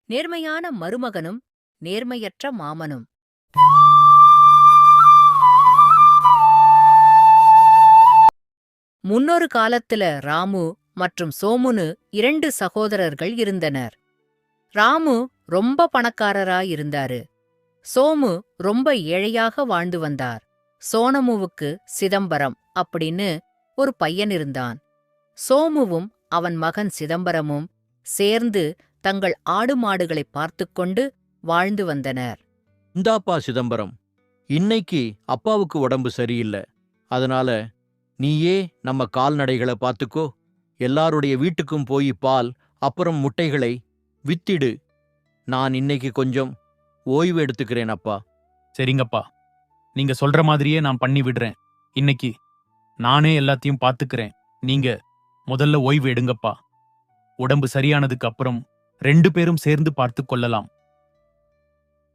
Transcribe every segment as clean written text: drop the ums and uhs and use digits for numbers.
நேர்மையான மருமகனும் நேர்மையற்ற மாமனும். முன்னொரு காலத்துல ராமு மற்றும் சோமுன்னு 2 சகோதரர்கள் இருந்தனர். ராமு ரொம்ப பணக்காரராயிருந்தாரு. சோமு ரொம்ப ஏழையாக வாழ்ந்து வந்தார். சோனமுவுக்கு சிதம்பரம் அப்படின்னு ஒரு பையன் இருந்தான். சோமுவும் அவன் மகன் சிதம்பரமும் சேர்ந்து தங்கள் ஆடு மாடுகளை பார்த்துக்கொண்டு வாழ்ந்து வந்தனர். இந்தாப்பா சிதம்பரம், இன்னைக்கு அப்பாவுக்கு உடம்பு சரியில்ல. அதனால நீயே நம்ம கால்நடைகளை பார்த்துக்கோ. எல்லாருடைய வீட்டுக்கும் போய் பால் அப்புறம் முட்டைகளை வித்திடு. நான் இன்னைக்கு கொஞ்சம் ஓய்வு எடுத்துக்கிறேன் அப்பா. சரிங்கப்பா, நீங்க சொல்ற மாதிரியே நான் பண்ணி விடுறேன். இன்னைக்கு நானே எல்லாத்தையும் பாத்துக்கிறேன். நீங்க முதல்ல ஓய்வு எடுங்கப்பா. உடம்பு சரியானதுக்கு அப்புறம் 2 பேரும் சேர்ந்து பார்த்து கொள்ளலாம்.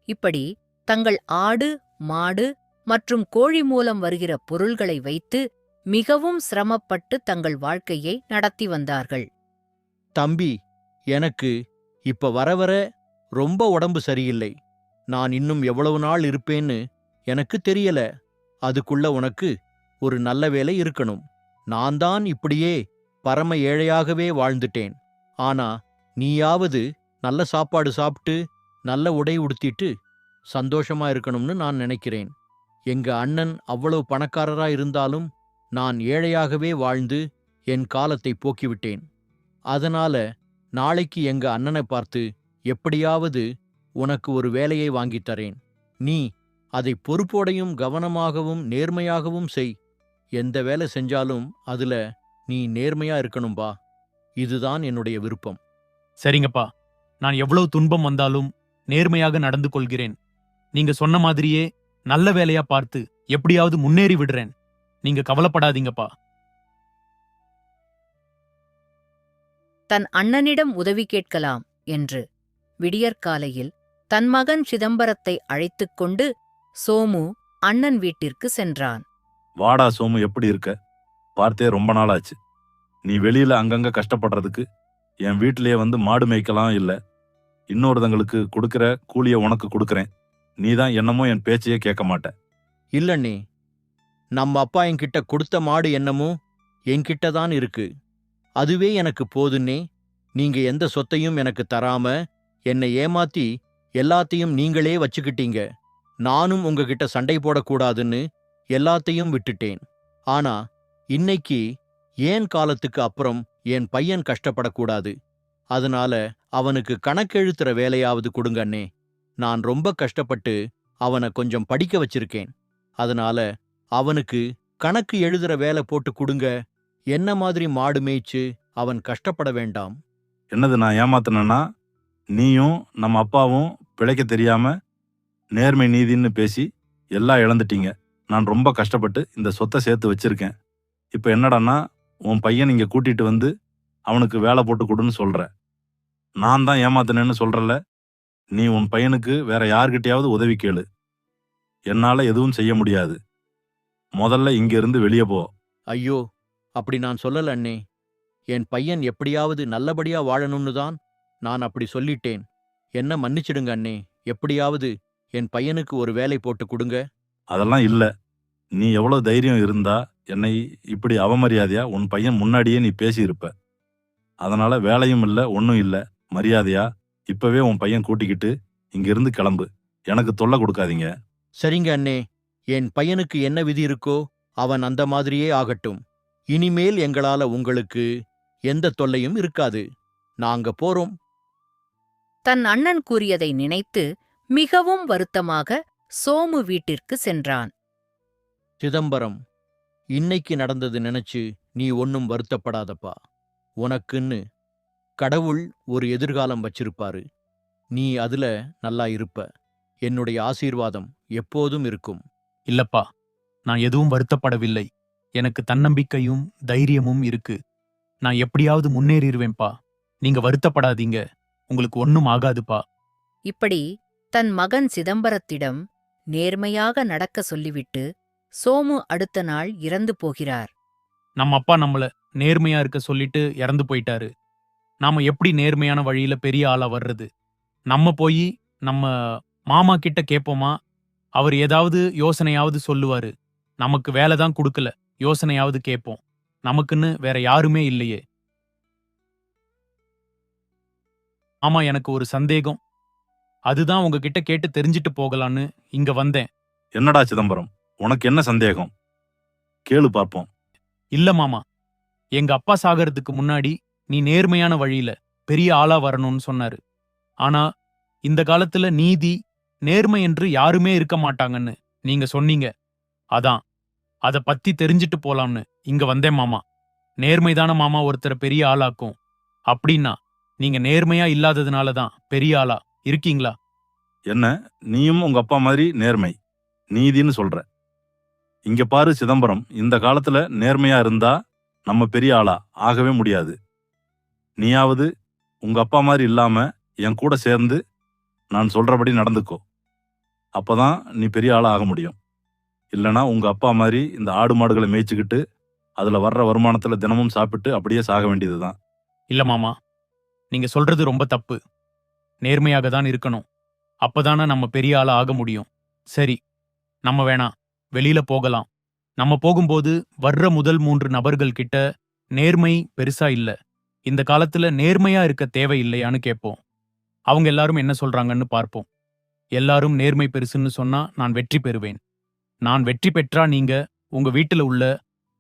இப்படி தங்கள் ஆடு மாடு மற்றும் கோழி மூலம் வருகிற பொருள்களை வைத்து மிகவும் சிரமப்பட்டு தங்கள் வாழ்க்கையை நடத்தி வந்தார்கள். தம்பி, எனக்கு இப்ப வர வர ரொம்ப உடம்பு சரியில்லை. நான் இன்னும் எவ்வளவு நாள் இருப்பேன்னு எனக்கு தெரியல. அதுக்குள்ள உனக்கு ஒரு நல்ல வேலை இருக்கணும். நான் தான் இப்படியே பரம ஏழையாகவே வாழ்ந்துட்டேன். ஆனா நீயாவது நல்ல சாப்பாடு சாப்பிட்டு நல்ல உடை உடுத்திட்டு சந்தோஷமா இருக்கணும்னு நான் நினைக்கிறேன். எங்க அண்ணன் அவ்வளவு பணக்காரரா இருந்தாலும் நான் ஏழையாகவே வாழ்ந்து என் காலத்தை போக்கிவிட்டேன். அதனால நாளைக்கு எங்க அண்ணனை பார்த்து எப்படியாவது உனக்கு ஒரு வேலையை வாங்கித்தரேன். நீ அதை பொறுப்போடையும் கவனமாகவும் நேர்மையாகவும் செய். எந்த வேலை செஞ்சாலும் அதுல நீ நேர்மையா இருக்கணும்பா. இதுதான் என்னுடைய விருப்பம். சரிங்கப்பா, நான் எவ்வளவு துன்பம் வந்தாலும் நேர்மையாக நடந்து கொள்கிறேன். நீங்க சொன்ன மாதிரியே நல்ல வேலையா பார்த்து எப்படியாவது முன்னேறி விடுறேன். நீங்க கவலைப்படாதீங்கப்பா. தன் அண்ணனிடம் உதவி கேட்கலாம் என்று விடியற்காலையில் தன் மகன் சிதம்பரத்தை அழைத்துக் கொண்டு சோமு அண்ணன் வீட்டிற்கு சென்றான். வாடா சோமு, எப்படி இருக்க? பார்த்தே ரொம்ப நாள் ஆச்சு. நீ வெளியில அங்கங்க கஷ்டப்படுறதுக்கு என் வீட்டிலேயே வந்து மாடு மேய்க்கலாம். இல்ல இன்னொருத்தங்களுக்கு கொடுக்கிற கூலிய உனக்கு கொடுக்கறேன். நீதான் என்னமோ என் பேச்சையே கேட்க மாட்ட. இல்லண்ணே, நம்ம அப்பா என்கிட்ட கொடுத்த மாடு என்னமோ என்கிட்ட தான் இருக்கு. அதுவே எனக்கு போதுன்னே. நீங்க எந்த சொத்தையும் எனக்கு தராம என்னை ஏமாத்தி எல்லாத்தையும் நீங்களே வச்சுக்கிட்டீங்க. நானும் உங்ககிட்ட சண்டை போடக்கூடாதுன்னு எல்லாத்தையும் விட்டுட்டேன். ஆனா இன்னைக்கு ஏன் காலத்துக்கு அப்புறம் என் பையன் கஷ்டப்படக்கூடாது. அதனால அவனுக்கு கணக்கெழுத்துற வேலையாவது கொடுங்கண்ணே. நான் ரொம்ப கஷ்டப்பட்டு அவனை கொஞ்சம் படிக்க வச்சிருக்கேன். அதனால அவனுக்கு கணக்கு எழுதுற வேலை போட்டு கொடுங்க. என்ன மாதிரி மாடு மேய்ச்சு அவன் கஷ்டப்பட வேண்டாம். என்னது, நான் ஏமாத்தினா? நீயும் நம்ம அப்பாவும் பிழைக்க தெரியாம நேர்மை நீதின்னு பேசி எல்லாம் இழந்துட்டீங்க. நான் ரொம்ப கஷ்டப்பட்டு இந்த சொத்தை சேர்த்து வச்சிருக்கேன். இப்ப என்னடான்னா, உன் பையன் இங்க கூட்டிட்டு வந்து அவனுக்கு வேலை போட்டு கொடுன்னு சொல்ற. நான் தான் ஏமாத்தினேன்னு சொல்றல. நீ உன் பையனுக்கு வேற யார்கிட்டயாவது உதவி கேளு. என்னால எதுவும் செய்ய முடியாது. முதல்ல இங்க இருந்து வெளியே போ. ஐயோ, அப்படி நான் சொல்லல அண்ணே. என் பையன் எப்படியாவது நல்லபடியா வாழணும்னு தான் நான் அப்படி சொல்லிட்டேன். என்ன மன்னிச்சிடுங்க அண்ணே. எப்படியாவது என் பையனுக்கு ஒரு வேலை போட்டு கொடுங்க. அதெல்லாம் இல்ல. நீ எவ்வளவு தைரியம் இருந்தா என்னை இப்படி அவமரியாதையா உன் பையன் முன்னாடியே நீ பேசியிருப்ப. அதனால வேலையும் இல்ல, ஒன்னும் இல்ல. மரியாதையா இப்பவே உன் பையன் கூட்டிக்கிட்டு இங்கிருந்து கிளம்பு. எனக்கு தொல்லை கொடுக்காதீங்க. சரிங்க அண்ணே. என் பையனுக்கு என்ன விதி இருக்கோ அவன் அந்த மாதிரியே ஆகட்டும். இனிமேல் எங்களால உங்களுக்கு எந்த தொல்லையும் இருக்காது. நாங்க போறோம். தன் அண்ணன் கூறியதை நினைத்து மிகவும் வருத்தமாக சோமு வீட்டிற்கு சென்றான். சிதம்பரம், இன்னைக்கு நடந்தது நினைச்சு நீ ஒன்னும் வருத்தப்படாதப்பா. உனக்குன்னு கடவுள் ஒரு எதிர்காலம் வச்சிருப்பாரு. நீ அதுல நல்லா இருப்ப. என்னுடைய ஆசீர்வாதம் எப்போதும் இருக்கும். இல்லப்பா, நான் எதுவும் வருத்தப்படவில்லை. எனக்கு தன்னம்பிக்கையும் தைரியமும் இருக்கு. நான் எப்படியாவது முன்னேறிடுவேன்பா. நீங்க வருத்தப்படாதீங்க. உங்களுக்கு ஒன்னும் ஆகாதுப்பா. இப்படி தன் மகன் சிதம்பரத்திடம் நேர்மையாக நடக்க சொல்லிவிட்டு சோமு அடுத்த நாள் இறந்து போகிறார். நம்ம அப்பா நம்மள நேர்மையா இருக்க சொல்லிட்டு இறந்து போயிட்டாரு. நாம எப்படி நேர்மையான வழியில பெரிய ஆளா வர்றது? நம்ம போய் நம்ம மாமா கிட்ட கேட்போமா? அவர் ஏதாவது யோசனையாவது சொல்லுவாரு. நமக்கு வேலை தான் குடுக்கல, யோசனையாவது கேட்போம். நமக்குன்னு வேற யாருமே இல்லையே. ஆமா, எனக்கு ஒரு சந்தேகம். அதுதான் உங்ககிட்ட கேட்டு தெரிஞ்சுட்டு போகலான்னு இங்க வந்தேன். என்னடா சிதம்பரம், உனக்கு என்ன சந்தேகம்? கேளு பார்ப்போம். இல்ல மாமா, எங்க அப்பா சாகறதுக்கு முன்னாடி நீ நேர்மையான வழியில பெரிய ஆளா வரணும்னு சொன்னாரு. ஆனா இந்த காலத்துல நீதி, நேர்மை என்று யாருமே இருக்க மாட்டாங்கன்னு நீங்க சொன்னீங்க. அதான் அத பத்தி தெரிஞ்சுட்டு போலாம்னு இங்க வந்தேன் மாமா. நேர்மைதான மாமா ஒருத்தரை பெரிய ஆளாக்கும். அப்படின்னா நீங்க நேர்மையா இல்லாததுனால தான் பெரிய ஆளா இருக்கீங்களா? என்ன, நீயும் உங்க அப்பா மாதிரி நேர்மை, நீதின்னு சொல்ற? இங்க பாரு சிதம்பரம், இந்த காலத்துல நேர்மையா இருந்தா நம்ம பெரிய ஆளா ஆகவே முடியாது. நீயாவது உங்க அப்பா மாதிரி இல்லாம என் கூட சேர்ந்து நான் சொல்றபடி நடந்துக்கோ. அப்பதான் நீ பெரிய ஆளா ஆக முடியும். இல்லனா உங்க அப்பா மாதிரி இந்த ஆடு மாடுகளை மேய்ச்சிக்கிட்டு அதுல வர்ற வருமானத்துல தினமும் சாப்பிட்டு அப்படியே சாக வேண்டியதுதான். இல்ல மாமா, நீங்க சொல்றது ரொம்ப தப்பு. நேர்மையாக தான் இருக்கணும். அப்பதானே நம்ம பெரிய ஆளா ஆக முடியும். சரி, நம்ம வேணா வெளியில போகலாம். நம்ம போகும்போது வர்ற முதல் 3 நபர்கள் கிட்ட நேர்மை பெருசா இல்ல, இந்த காலத்துல நேர்மையா இருக்க தேவையில்லையான்னு கேட்போம். அவங்க எல்லாரும் என்ன சொல்றாங்கன்னு பார்ப்போம். எல்லாரும் நேர்மை பெருசுன்னு சொன்னா நான் வெற்றி பெறுவேன். நான் வெற்றி பெற்றா நீங்க உங்க வீட்டுல உள்ள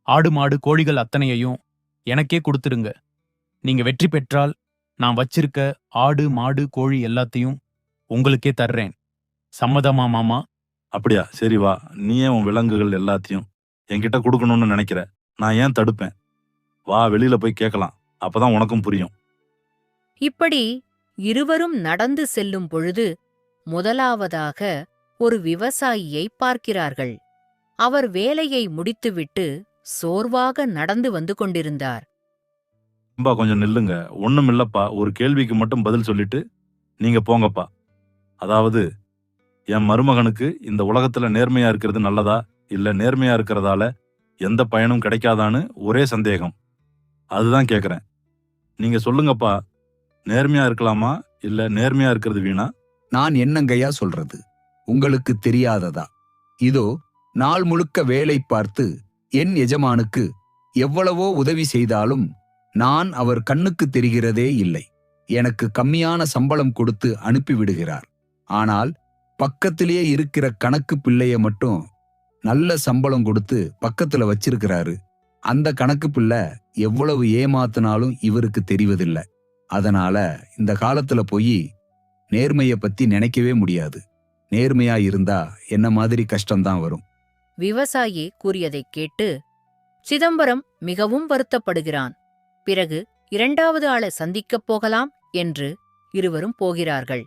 ஆடு மாடு கோழிகள் அத்தனையையும் எனக்கே கொடுத்துருங்க. நீங்க வெற்றி பெற்றால் நான் வச்சிருக்க ஆடு மாடு கோழி எல்லாத்தையும் உங்களுக்கே தர்றேன். சம்மதமா மாமா? அப்படியா, சரி வா. நீயே உன் விலங்குகள் எல்லாத்தையும் என்கிட்ட கொடுக்கணும்னு நினைக்கிற, நான் ஏன் தடுப்பேன்? வா, வெளியில போய் கேட்கலாம். அப்பதான் உனக்கும் புரியும். இப்படி இருவரும் நடந்து செல்லும் பொழுது முதலாவதாக ஒரு விவசாயியை பார்க்கிறார்கள். அவர் வேலையை முடித்துவிட்டு சோர்வாக நடந்து வந்து கொண்டிருந்தார். ரொம்ப கொஞ்சம் நில்லுங்க. ஒண்ணும் இல்லப்பா, ஒரு கேள்விக்கு மட்டும் பதில் சொல்லிட்டு நீங்க போங்கப்பா. அதாவது, என் மருமகனுக்கு இந்த உலகத்துல நேர்மையா இருக்கிறது நல்லதா, இல்ல நேர்மையா இருக்கிறதால எந்த பயனும் கிடைக்காதான்னு ஒரே சந்தேகம். அதுதான் கேக்குறேன். நீங்க சொல்லுங்கப்பா, நேர்மையா இருக்கலாமா, இல்ல நேர்மையா இருக்கிறது வீணா? நான் என்னங்கய்யா சொல்றது, உங்களுக்கு தெரியாததா? இதோ நாள் முழுக்க வேலை பார்த்து என் எஜமானுக்கு எவ்வளவோ உதவி செய்தாலும் நான் அவர் கண்ணுக்கு தெரிகிறதே இல்லை. எனக்கு கம்மியான சம்பளம் கொடுத்து அனுப்பிவிடுகிறார். ஆனால் பக்கத்திலேயே இருக்கிற கணக்கு பிள்ளைய மட்டும் நல்ல சம்பளம் கொடுத்து பக்கத்துல வச்சிருக்கிறாரு. அந்த கணக்கு பிள்ளை எவ்வளவு ஏமாத்தினாலும் இவருக்கு தெரிவதில்லை. அதனால இந்த காலத்துல போய் நேர்மைய பத்தி நினைக்கவே முடியாது. நேர்மையா இருந்தா என்ன மாதிரி கஷ்டம்தான் வரும். விவசாயி கூறியதைக் கேட்டு சிதம்பரம் மிகவும் வருத்தப்படுகிறான். பிறகு 2வது ஆளை சந்திக்கப் போகலாம் என்று இருவரும் போகிறார்கள்.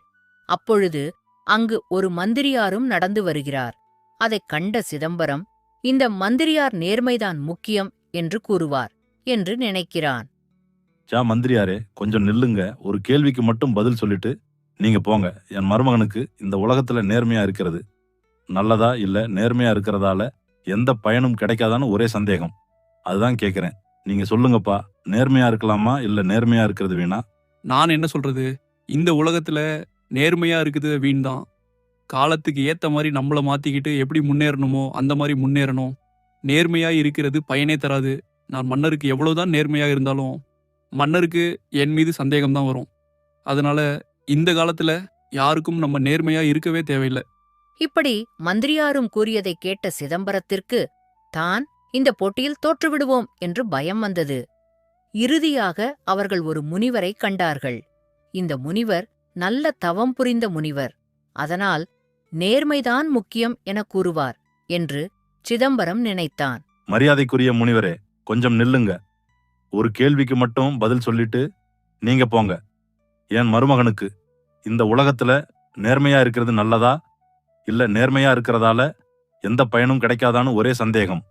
அப்பொழுது அங்கு ஒரு மந்திரியாரும் நடந்து வருகிறார். அதைக் கண்ட சிதம்பரம், இந்த மந்திரியார் நேர்மைதான் முக்கியம் என்று கூறுவார் என்று நினைக்கிறான். மந்திரியாரே, கொஞ்சம் நில்லுங்க. ஒரு கேள்விக்கு மட்டும் பதில் சொல்லிட்டு நீங்க போங்க. என் மருமகனுக்கு இந்த உலகத்துல நேர்மையா இருக்கிறது நல்லதா, இல்ல நேர்மையா இருக்கிறதால எந்த பயனும் கிடைக்காதான்னு ஒரே சந்தேகம். அதுதான் கேக்குறேன். நீங்க சொல்லுங்கப்பா, நேர்மையா இருக்கலாமா, இல்ல நேர்மையா இருக்கிறது வீணா? நான் என்ன சொல்றது, இந்த உலகத்துல நேர்மையா இருக்குது வீண் தான். காலத்துக்கு ஏத்த மாதிரி நம்மள மாத்திக்கிட்டு எப்படி முன்னேறணுமோ அந்த மாதிரி முன்னேறணும். நேர்மையா இருக்கிறது பயனே தராது. நான் மன்னருக்கு எவ்வளவுதான் நேர்மையா இருந்தாலும் மன்னருக்கு என் மீது சந்தேகம் தான் வரும். அதனால இந்த காலத்துல யாருக்கும் நம்ம நேர்மையா இருக்கவே தேவையில்லை. இப்படி மந்திரியாரும் கூறியதைக் கேட்ட சிதம்பரத்திற்கு தான் இந்த போட்டியில் தோற்றுவிடுவோம் என்று பயம் வந்தது. இறுதியாக அவர்கள் ஒரு முனிவரை கண்டார்கள். இந்த முனிவர் நல்ல தவம் புரிந்த முனிவர். அதனால் நேர்மைதான் முக்கியம் என கூறுவார் என்று சிதம்பரம் நினைத்தான். மரியாதைக்குரிய முனிவரே, கொஞ்சம் நில்லுங்க. ஒரு கேள்விக்கு மட்டும் பதில் சொல்லிட்டு நீங்க போங்க. என் மருமகனுக்கு இந்த உலகத்துல நேர்மையா இருக்கிறது நல்லதா, இல்ல நேர்மையா இருக்கிறதால எந்த பயனும் கிடைக்காதான்னு ஒரே சந்தேகம்.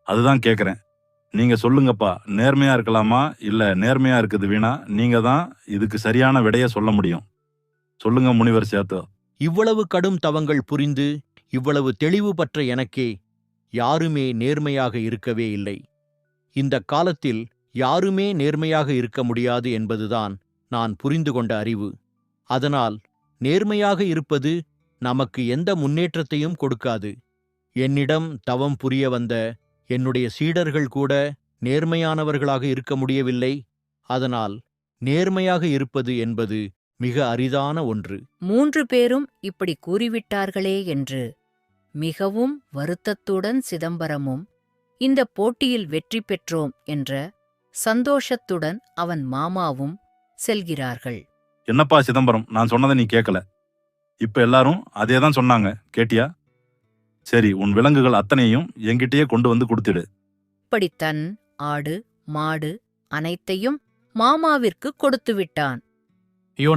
அதுதான் கேக்குறேன். நீங்க சொல்லுங்கப்பா, நேர்மையா இருக்கலாமா, இல்ல நேர்மையா இருக்குது வீணா? நீங்க தான் இதுக்கு சரியான விடைய சொல்ல முடியும். சொல்லுங்க முனிவர் சேத்து. இவ்வளவு கடும் தவங்கள் புரிந்து இவ்வளவு தெளிவு பற்ற எனக்கே யாருமே நேர்மையாக இருக்கவே இல்லை. இந்த காலத்தில் யாருமே நேர்மையாக இருக்க முடியாது என்பதுதான் நான் புரிந்து கொண்ட அறிவு. அதனால் நேர்மையாக இருப்பது நமக்கு எந்த முன்னேற்றத்தையும் கொடுக்காது. என்னிடம் தவம் புரிய வந்த என்னுடைய சீடர்கள் கூட நேர்மையானவர்களாக இருக்க முடியவில்லை. அதனால் நேர்மையாக இருப்பது என்பது மிக அரிதான ஒன்று. 3 பேரும் இப்படி கூறிவிட்டார்களே என்று மிகவும் வருத்தத்துடன் சிதம்பரமும் இந்த போட்டியில் வெற்றி பெற்றோம் என்ற சந்தோஷத்துடன் அவன் மாமாவும் செல்கிறார்கள். என்னப்பா சிதம்பரம், நான் சொன்னதை நீ கேட்கல. இப்ப எல்லாரும் அதே தான் சொன்னாங்க, கேட்டியா? சரி, உன் விலங்குகள் அத்தனையும் என்கிட்டயே கொண்டு வந்து கொடுத்துடு. இப்படி தன் ஆடு மாடு அனைத்தையும் மாமாவிற்கு கொடுத்துவிட்டான். ஐயோ,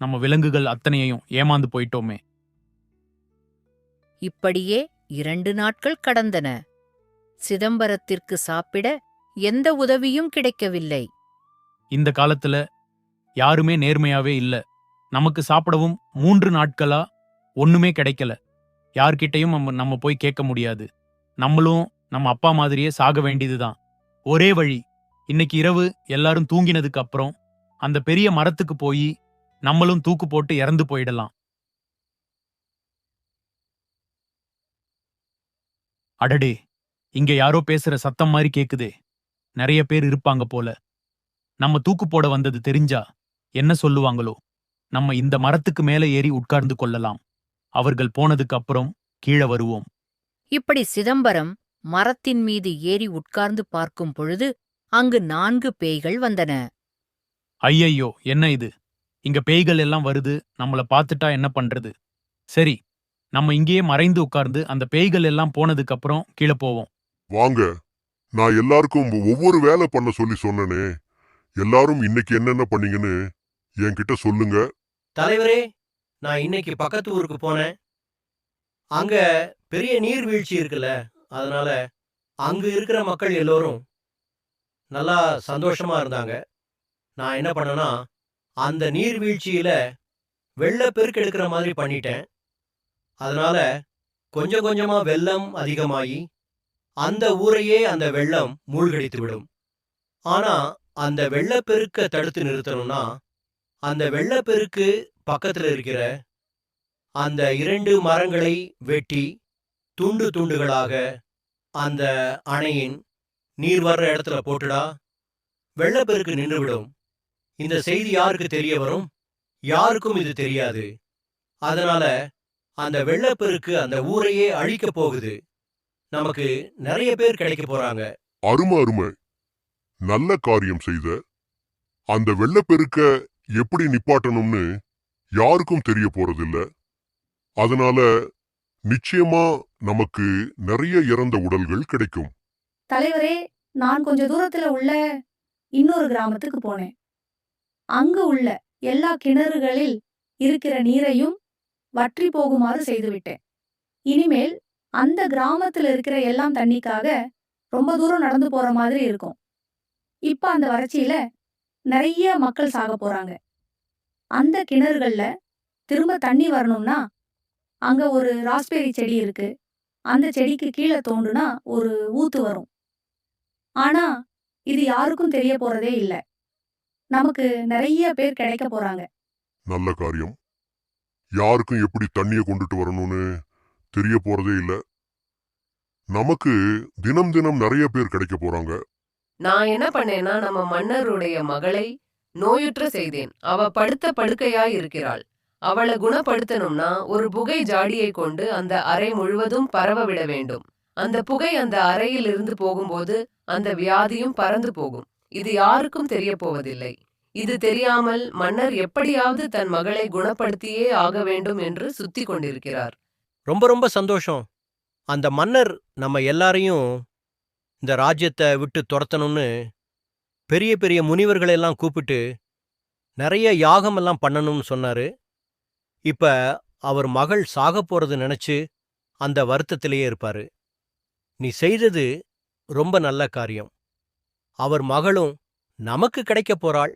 நம்ம விலங்குகள் அத்தனையையும் ஏமாந்து போயிட்டோமே. இப்படியே 2 நாட்கள் கடந்தன. சிதம்பரத்திற்கு சாப்பிட எந்த உதவியும் கிடைக்கவில்லை. இந்த காலத்துல யாருமே நேர்மையாவே இல்ல. நமக்கு சாப்பிடவும் 3 நாட்களா ஒண்ணுமே கிடைக்கல. யார்கிட்டயும் நம்ம போய் கேட்க முடியாது. நம்மளும் நம்ம அப்பா மாதிரியே சாக வேண்டியதுதான். ஒரே வழி, இன்னைக்கு இரவு எல்லாரும் தூங்கினதுக்கு அப்புறம் அந்த பெரிய மரத்துக்கு போய் நம்மளும் தூக்கு போட்டு இறந்து போயிடலாம். அடடே, இங்க யாரோ பேசுற சத்தம் மாதிரி கேக்குதே. நிறைய பேர் இருப்பாங்க போல. நம்ம தூக்கு போட வந்தது தெரிஞ்சா என்ன சொல்லுவாங்களோ? நம்ம இந்த மரத்துக்கு மேல ஏறி உட்கார்ந்து கொள்ளலாம். அவர்கள் போனதுக்கு அப்புறம் கீழே வருவோம். இப்படி சிதம்பரம் மரத்தின் மீது ஏறி உட்கார்ந்து பார்க்கும் பொழுது அங்கு 4 பேய்கள் வந்தன. ஐயையோ, என்ன இது? இங்க பேய்கள் எல்லாம் வருது. நம்மள பார்த்துட்டா என்ன பண்றது? சரி, நம்ம இங்கேயே மறைந்து உட்கார்ந்து அந்த பேய்கள் எல்லாம் போனதுக்கு அப்புறம் கீழே போவோம். வாங்க, நான் எல்லாருக்கும் ஒவ்வொரு வேலை பண்ண சொல்லி சொன்னனே. எல்லாரும் இன்னைக்கு என்னென்ன பண்ணீங்கன்னு என்கிட்ட சொல்லுங்க. தலைவரே, நான் இன்னைக்கு பக்கத்து ஊருக்கு போனேன். அங்க பெரிய நீர்வீழ்ச்சி இருக்குல்ல, அதனால அங்கு இருக்கிற மக்கள் எல்லோரும் நல்லா சந்தோஷமா இருந்தாங்க. நான் என்ன பண்ணனா, அந்த நீர்வீழ்ச்சியில வெள்ளப்பெருக்கு எடுக்கிற மாதிரி பண்ணிட்டேன். அதனால கொஞ்சம் கொஞ்சமா வெள்ளம் அதிகமாகி அந்த ஊரையே அந்த வெள்ளம் மூழ்கடித்து விடும். ஆனா அந்த வெள்ளப்பெருக்க தடுத்து நிறுத்தணும்னா, அந்த வெள்ளப்பெருக்கு பக்கத்துல இருக்கிற அந்த 2 மரங்களை வெட்டி துண்டு துண்டுகளாக அந்த அணையின் நீர் வர்ற இடத்துல போட்டுடா, வெள்ளப்பெருக்கு நின்றுவிடும். இந்த செய்தி யாருக்கு தெரிய வரும்? யாருக்கும் இது தெரியாது. அதனால அந்த வெள்ளப்பெருக்கு அந்த ஊரையே அழிக்க போகுது. நமக்கு நிறைய பேர் கிடைக்க போறாங்க. அருமை. நல்ல காரியம் செய்த. அந்த வெள்ளப்பெருக்க எப்படி நிப்பாட்டணும்னு யாருக்கும் தெரிய போறதில்ல. அதனால நிச்சயமா நமக்கு நிறைய இறந்த உடல்கள் கிடைக்கும். தலைவரே, நான் கொஞ்ச தூரத்துல உள்ள இன்னொரு கிராமத்துக்கு போனேன். அங்கு உள்ள எல்லா கிணறுகளில் இருக்கிற நீரையும் வற்றி போகுமாறு செய்துவிட்டேன். இனிமேல் அந்த கிராமத்துல இருக்கிற எல்லாம் தண்ணிக்காக ரொம்ப தூரம் நடந்து போற மாதிரி இருக்கும். இப்ப அந்த வறட்சியில நிறைய மக்கள் சாக போறாங்க. அந்த கிணறுகள்ல திரும்ப தண்ணி வரணும்னா அங்க ஒரு ராஸ்பெரி செடி இருக்கு. அந்த செடிக்கு கீழே தோண்டுனா ஒரு ஊத்து வரும். ஆனா இது யாருக்கும் தெரிய போறதே இல்ல. நமக்கு நிறைய பேர் கிடைக்க போறாங்க. நல்ல காரியம். யாருக்கும் எப்படி தண்ணியை கொண்டுட்டு வரணும்னு தெரிய போறதே இல்ல. நமக்கு தினம் தினம் நிறைய பேர் கிடைக்க போறாங்க. நான் என்ன பண்ணேன்னா, நம்ம மன்னருடைய மகளை நோயுற்ற செய்தேன். அவ படுத்த படுக்கையாய் இருக்கிறாள். அவளை குணப்படுத்தணும்னா ஒரு புகை ஜாடியை கொண்டு அந்த அறை முழுவதும் பரவ விட வேண்டும். அந்த புகை அந்த அறையில் இருந்து போகும்போது அந்த வியாதியும் பறந்து போகும். இது யாருக்கும் தெரிய போவதில்லை. இது தெரியாமல் மன்னர் எப்படியாவது தன் மகளை குணப்படுத்தியே ஆக வேண்டும் என்று சுத்தி கொண்டிருக்கிறார். ரொம்ப ரொம்ப சந்தோஷம். அந்த மன்னர் நம்ம எல்லாரையும் இந்த ராஜ்யத்தை விட்டு துரத்தணும்னு பெரிய பெரிய முனிவர்களெல்லாம் கூப்பிட்டு நிறைய யாகமெல்லாம் பண்ணணும்னு சொன்னாரு. இப்ப அவர் மகள் சாக போறது நினைச்சு அந்த வருத்தத்திலேயே இருப்பாரு. நீ செய்தது ரொம்ப நல்ல காரியம். அவர் மகளும் நமக்கு கிடைக்க போறாள்.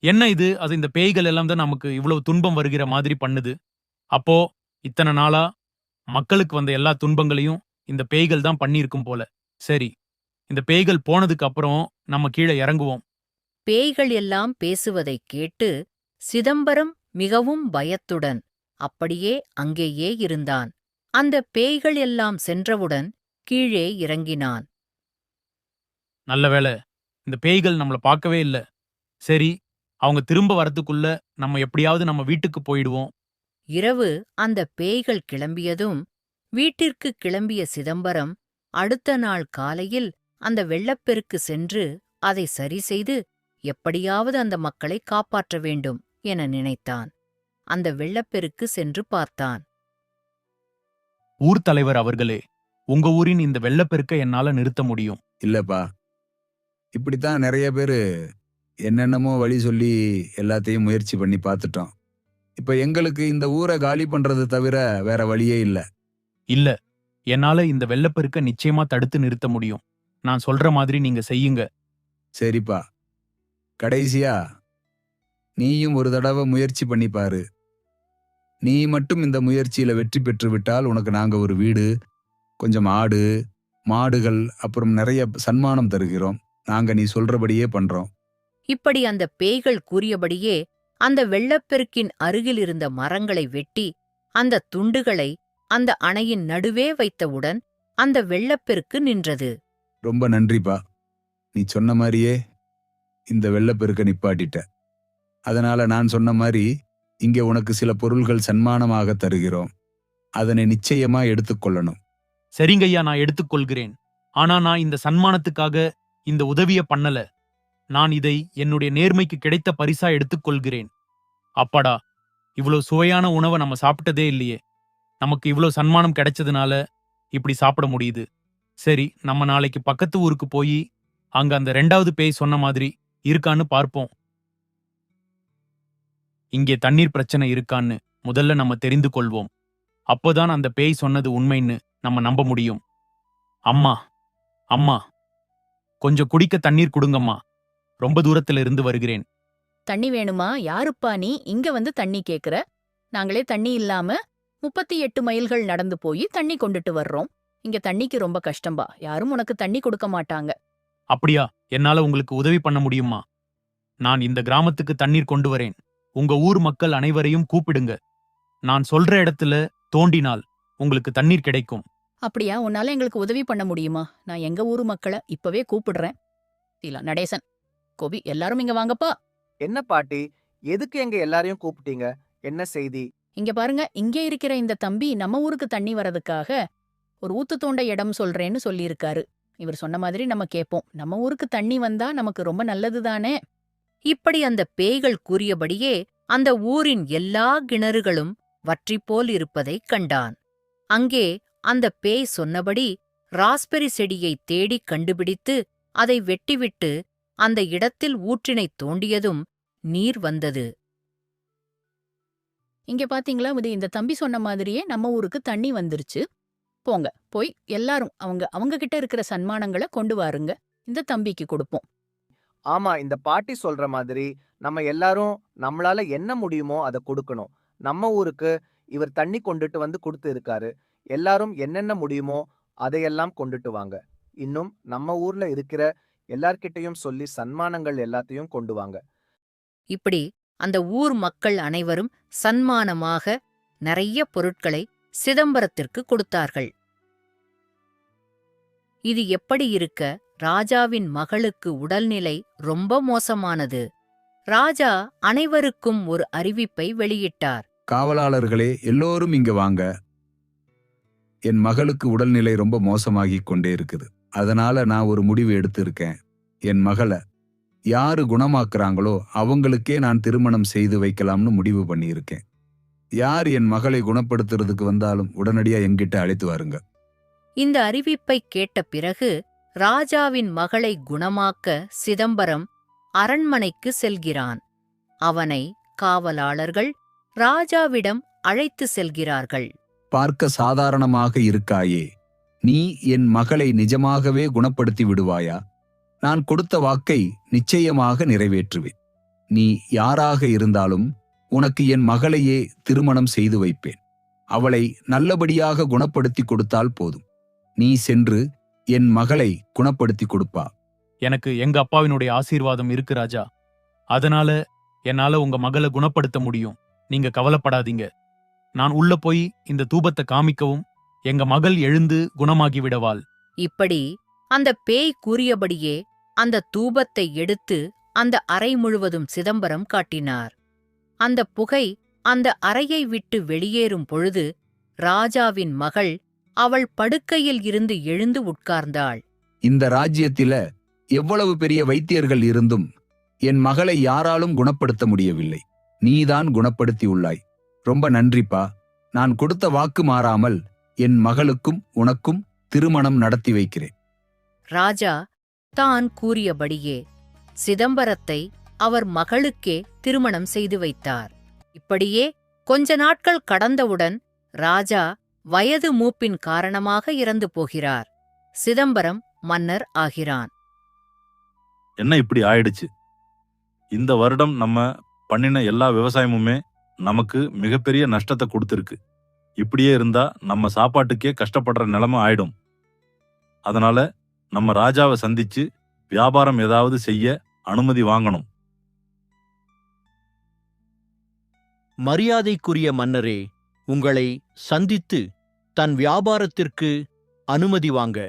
என்ன இது? அது இந்த பேய்கள் எல்லாம் தான் நமக்கு இவ்வளவு துன்பம் வருகிற மாதிரி பண்ணுது. அப்போ இத்தனை நாளா மக்களுக்கு வந்த எல்லா துன்பங்களையும் இந்த பேய்கள் தான் பண்ணியிருக்கும் போல. சரி, இந்த பேய்கள் போனதுக்கு அப்புறம் நம்ம கீழே இறங்குவோம். பேய்கள் எல்லாம் பேசுவதைக் கேட்டு சிதம்பரம் மிகவும் பயத்துடன் அப்படியே அங்கேயே இருந்தான். அந்த பேய்கள் எல்லாம் சென்றவுடன் கீழே இறங்கினான். நல்ல வேளை, இந்த பேய்கள் நம்மள பார்க்கவே இல்ல. சரி, அவங்க திரும்ப வரதுக்குள்ள நம்ம எப்படியாவது நம்ம வீட்டுக்கு போயிடுவோம். இரவு அந்த பேய்கள் கிளம்பியதும் வீட்டிற்கு கிளம்பிய சிதம்பரம் அடுத்த நாள் காலையில் அந்த வெள்ளப்பெருக்கு சென்று அதை சரிசெய்து எப்படியாவது அந்த மக்களை காப்பாற்ற வேண்டும் என நினைத்தான். அந்த வெள்ளப்பெருக்கு சென்று பார்த்தான். ஊர் தலைவர் அவர்களே, உங்க ஊரின் இந்த வெள்ளப்பெருக்க என்னால நிறுத்த முடியும். இல்லப்பா, இப்படித்தான் நிறைய பேரு என்னென்னமோ வழி சொல்லி எல்லாத்தையும் முயற்சி பண்ணி பார்த்துட்டோம். இப்ப எங்களுக்கு இந்த ஊரை காலி பண்றது தவிர வேற வழியே இல்ல. இல்ல, என்னால இந்த வெள்ளப்பெருக்க நிச்சயமா தடுத்து நிறுத்த முடியும். நான் சொல்ற மாதிரி நீங்க செய்யுங்க. சரிப்பா, கடைசியா நீயும் ஒரு தடவை முயற்சி பண்ணி பாரு. நீ மட்டும் இந்த முயற்சியில வெற்றி பெற்று விட்டால் உனக்கு நாங்க ஒரு வீடு, கொஞ்சம் ஆடு, மாடுகள், அப்புறம் நிறைய சன்மானம் தருகிறோம். நாங்க நீ சொல்றபடியே பண்றோம். இப்படி அந்த பேய்கள் கூறியபடியே அந்த வெள்ளப்பெருக்கின் அருகில் இருந்த மரங்களை வெட்டி அந்த துண்டுகளை அந்த அணையின் நடுவே வைத்தவுடன் அந்த வெள்ளப்பெருக்கு நின்றது. ரொம்ப நன்றிப்பா. நீ சொன்ன மாதிரியே இந்த வெள்ளப்பெருக்க நிப்பாட்டிட்ட. அதனால நான் சொன்ன மாதிரி இங்கே உனக்கு சில பொருள்கள் சன்மானமாக தருகிறோம். அதனை நிச்சயமா எடுத்துக்கொள்ளணும். சரிங்கய்யா, நான் எடுத்துக்கொள்கிறேன். ஆனா நான் இந்த சன்மானத்துக்காக இந்த உதவிய பண்ணல. நான் இதை என்னுடைய நேர்மைக்கு கிடைத்த பரிசா எடுத்துக்கொள்கிறேன். அப்பாடா, இவ்ளோ சுவையான உணவை நம்ம சாப்பிட்டதே இல்லையே. நமக்கு இவ்ளோ சன்மானம் கிடைச்சதுனால இப்படி சாப்பிட முடியுது. சரி, நம்ம நாளைக்கு பக்கத்து ஊருக்கு போய் அங்க அந்த 2வது பேய் சொன்ன மாதிரி இருக்கான்னு பார்ப்போம். இங்கே தண்ணீர் பிரச்சனை இருக்கான்னு முதல்ல நம்ம தெரிந்து கொள்வோம். அப்போதான் அந்த பேய் சொன்னது உண்மைன்னு நம்ம நம்ப முடியும். அம்மா, அம்மா, கொஞ்சம் குடிக்க தண்ணீர் குடுங்கம்மா. ரொம்ப தூரத்துல இருந்து வருகிறேன். தண்ணி வேணுமா? யாருப்பா நீ இங்க வந்து தண்ணி கேக்குற? நாங்களே தண்ணி இல்லாம 38 மைல்கள் நடந்து போய் தண்ணி கொண்டுட்டு வர்றோம். இங்க தண்ணிக்கு ரொம்ப கஷ்டம்பா. யாரும் உனக்கு தண்ணி கொடுக்க மாட்டாங்க. அப்படியா? என்னால உங்களுக்கு உதவி பண்ண முடியுமா? நான் இந்த கிராமத்துக்கு தண்ணீர் கொண்டு வரேன். உங்க ஊர் மக்கள் அனைவரையும் கூப்பிடுங்க. நான் சொல்ற இடத்துல தோண்டினால் உங்களுக்கு தண்ணீர் கிடைக்கும். அப்படியா? உன்னால எங்களுக்கு உதவி பண்ண முடியுமா? நான் எங்க ஊரு மக்களை இப்பவே கூப்பிடுறேன். சீலா, நடேசன், கோபி, எல்லாரும் இங்க வாங்கப்பா. என்ன பாட்டி, எதுக்கு எங்க எல்லாரையும் கூப்பிட்டீங்க? என்ன செய்தி? இங்க பாருங்க, இங்கே இருக்கிற இந்த தம்பி நம்ம ஊருக்கு தண்ணி வரதுக்காக ஒரு ஊத்து தோண்ட இடம் சொல்றேன்னு சொல்லியிருக்காரு. இவர் சொன்ன மாதிரி நம்ம கேட்போம். நம்ம ஊருக்கு தண்ணி வந்தா நமக்கு ரொம்ப நல்லதுதானே? இப்படி அந்த பேய்கள் கூறியபடியே அந்த ஊரின் எல்லா கிணறுகளும் வற்றிப்போல் இருப்பதைக் கண்டான். அங்கே அந்த பேய் சொன்னபடி ராஸ்பெரி செடியைத் தேடிக் கண்டுபிடித்து அதை வெட்டிவிட்டு அந்த இடத்தில் ஊற்றினைத் தோண்டியதும் நீர் வந்தது. இங்க பாத்தீங்களா, இது இந்த தம்பி சொன்ன மாதிரியே நம்ம ஊருக்கு தண்ணி வந்துருச்சு. போங்க, போய் எல்லாரும் அவங்க கிட்ட இருக்கிற சன்மானங்களை கொண்டு வாருங்க. இந்த தம்பிக்கு கொடுப்போம். ஆமா, இந்த பாட்டி சொல்ற மாதிரி நம்ம எல்லாரும் நம்மளால என்ன முடியுமோ அதை கொடுக்கணும். நம்ம ஊருக்கு இவர் தண்ணி கொண்டுட்டு வந்து கொடுத்து இருக்காரு. எல்லாரும் என்னென்ன முடியுமோ அதையெல்லாம் கொண்டுட்டு வாங்க. இன்னும் நம்ம ஊர்ல இருக்கிற எல்லார்கிட்டையும் சொல்லி சன்மானங்கள் எல்லாத்தையும் கொண்டு வாங்க. இப்படி அந்த ஊர் மக்கள் அனைவரும் சன்மானமாக நிறைய பொருட்களை சிதம்பரத்திற்கு கொடுத்தார்கள். இது எப்படி இருக்க, ராஜாவின் மகளுக்கு உடல்நிலை ரொம்ப மோசமானது. ராஜா அனைவருக்கும் ஒரு அறிவிப்பை வெளியிட்டார். காவலாளர்களே, எல்லோரும் இங்க வாங்க. என் மகளுக்கு உடல்நிலை ரொம்ப மோசமாகிக் கொண்டே இருக்குது. அதனால நான் ஒரு முடிவு எடுத்திருக்கேன். என் மகளை யாரு குணமாக்குறாங்களோ அவங்களுக்கே நான் திருமணம் செய்து வைக்கலாம்னு முடிவு பண்ணியிருக்கேன். யார் என் மகளை குணப்படுத்துறதுக்கு வந்தாலும் உடனடியா என்கிட்ட அழைத்து வாருங்க. இந்த அறிவிப்பை கேட்ட பிறகு ராஜாவின் மகளை குணமாக்க சிதம்பரம் அரண்மனைக்கு செல்கிறான். அவனை காவலாளர்கள் ராஜாவிடம் அழைத்து செல்கிறார்கள். பார்க்க சாதாரணமாக இருக்காயே, நீ என் மகளை நிஜமாகவே குணப்படுத்தி விடுவாயா? நான் கொடுத்த வாக்கை நிச்சயமாக நிறைவேற்றுவேன். நீ யாராக இருந்தாலும் உனக்கு என் மகளையே திருமணம் செய்து வைப்பேன். அவளை நல்லபடியாக குணப்படுத்தி கொடுத்தால் போதும். நீ சென்று என் மகளை குணப்படுத்தி கொடுப்பா. எனக்கு எங்க அப்பாவினுடைய ஆசீர்வாதம் இருக்கு ராஜா. அதனால என்னால உங்க மகளை குணப்படுத்த முடியும். நீங்க கவலைப்படாதீங்க. நான் உள்ள போய் இந்த தூபத்தை காமிக்கவும் எங்க மகள் எழுந்து குணமாகி விடவாள். இப்படி அந்த பேய் கூறியபடியே அந்த தூபத்தை எடுத்து அந்த அறை முழுவதும் சிதம்பரம் காட்டினார். அந்த புகை அந்த அறையை விட்டு வெளியேறும் பொழுது ராஜாவின் மகள் அவள் படுக்கையில் இருந்து எழுந்து உட்கார்ந்தாள். இந்த ராஜ்யத்தில எவ்வளவு பெரிய வைத்தியர்கள் இருந்தும் என் மகளை யாராலும் குணப்படுத்த முடியவில்லை. நீதான் குணப்படுத்தியுள்ளாய். ரொம்ப நன்றிப்பா. நான் கொடுத்த வாக்கு மாறாமல் என் மகளுக்கும் உனக்கும் திருமணம் நடத்தி வைக்கிறேன். ராஜா தான் கூறியபடியே சிதம்பரத்தை அவர் மகளுக்கே திருமணம் செய்து வைத்தார். இப்படியே கொஞ்ச நாட்கள் கடந்தவுடன் ராஜா வயது மூப்பின் காரணமாக இறந்து போகிறார். சிதம்பரம் மன்னர் ஆகிறான். என்ன இப்படி ஆயிடுச்சு? இந்த வருடம் நம்ம பண்ணின எல்லா விவசாயமுமே நமக்கு மிகப்பெரிய நஷ்டத்தை கொடுத்துருக்கு. இப்படியே இருந்தா நம்ம சாப்பாட்டுக்கே கஷ்டப்படுற நிலைமை ஆயிடும். அதனால நம்ம ராஜாவை சந்திச்சு வியாபாரம் ஏதாவது செய்ய அனுமதி வாங்கணும். மரியாதைக்குரிய மன்னரே, உங்களை சந்தித்து தன் வியாபாரத்திற்கு அனுமதி வாங்க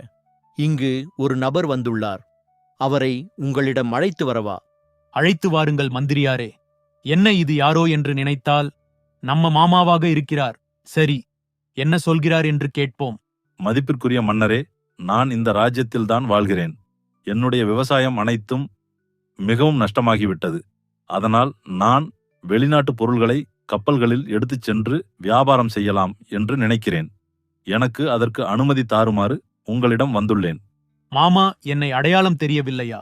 இங்கு ஒரு நபர் வந்துள்ளார். அவரை உங்களிடம் அழைத்து வரவா? அழைத்து வாருங்கள் மந்திரியாரே. என்ன இது யாரோ என்று நினைத்தால் நம்ம மாமாவாக இருக்கிறார். சரி, என்ன சொல்கிறார் என்று கேட்போம். மதிப்பிற்குரிய மன்னரே, நான் இந்த ராஜ்யத்தில்தான் வாழ்கிறேன். என்னுடைய விவசாயம் அனைத்தும் மிகவும் நஷ்டமாகிவிட்டது. அதனால் நான் வெளிநாட்டு பொருள்களை கப்பல்களில் எடுத்துச் சென்று வியாபாரம் செய்யலாம் என்று நினைக்கிறேன். எனக்கு அதற்கு அனுமதி தாருமாறு உங்களிடம் வந்துள்ளேன். மாமா, என்னை அடையாளம் தெரியவில்லையா?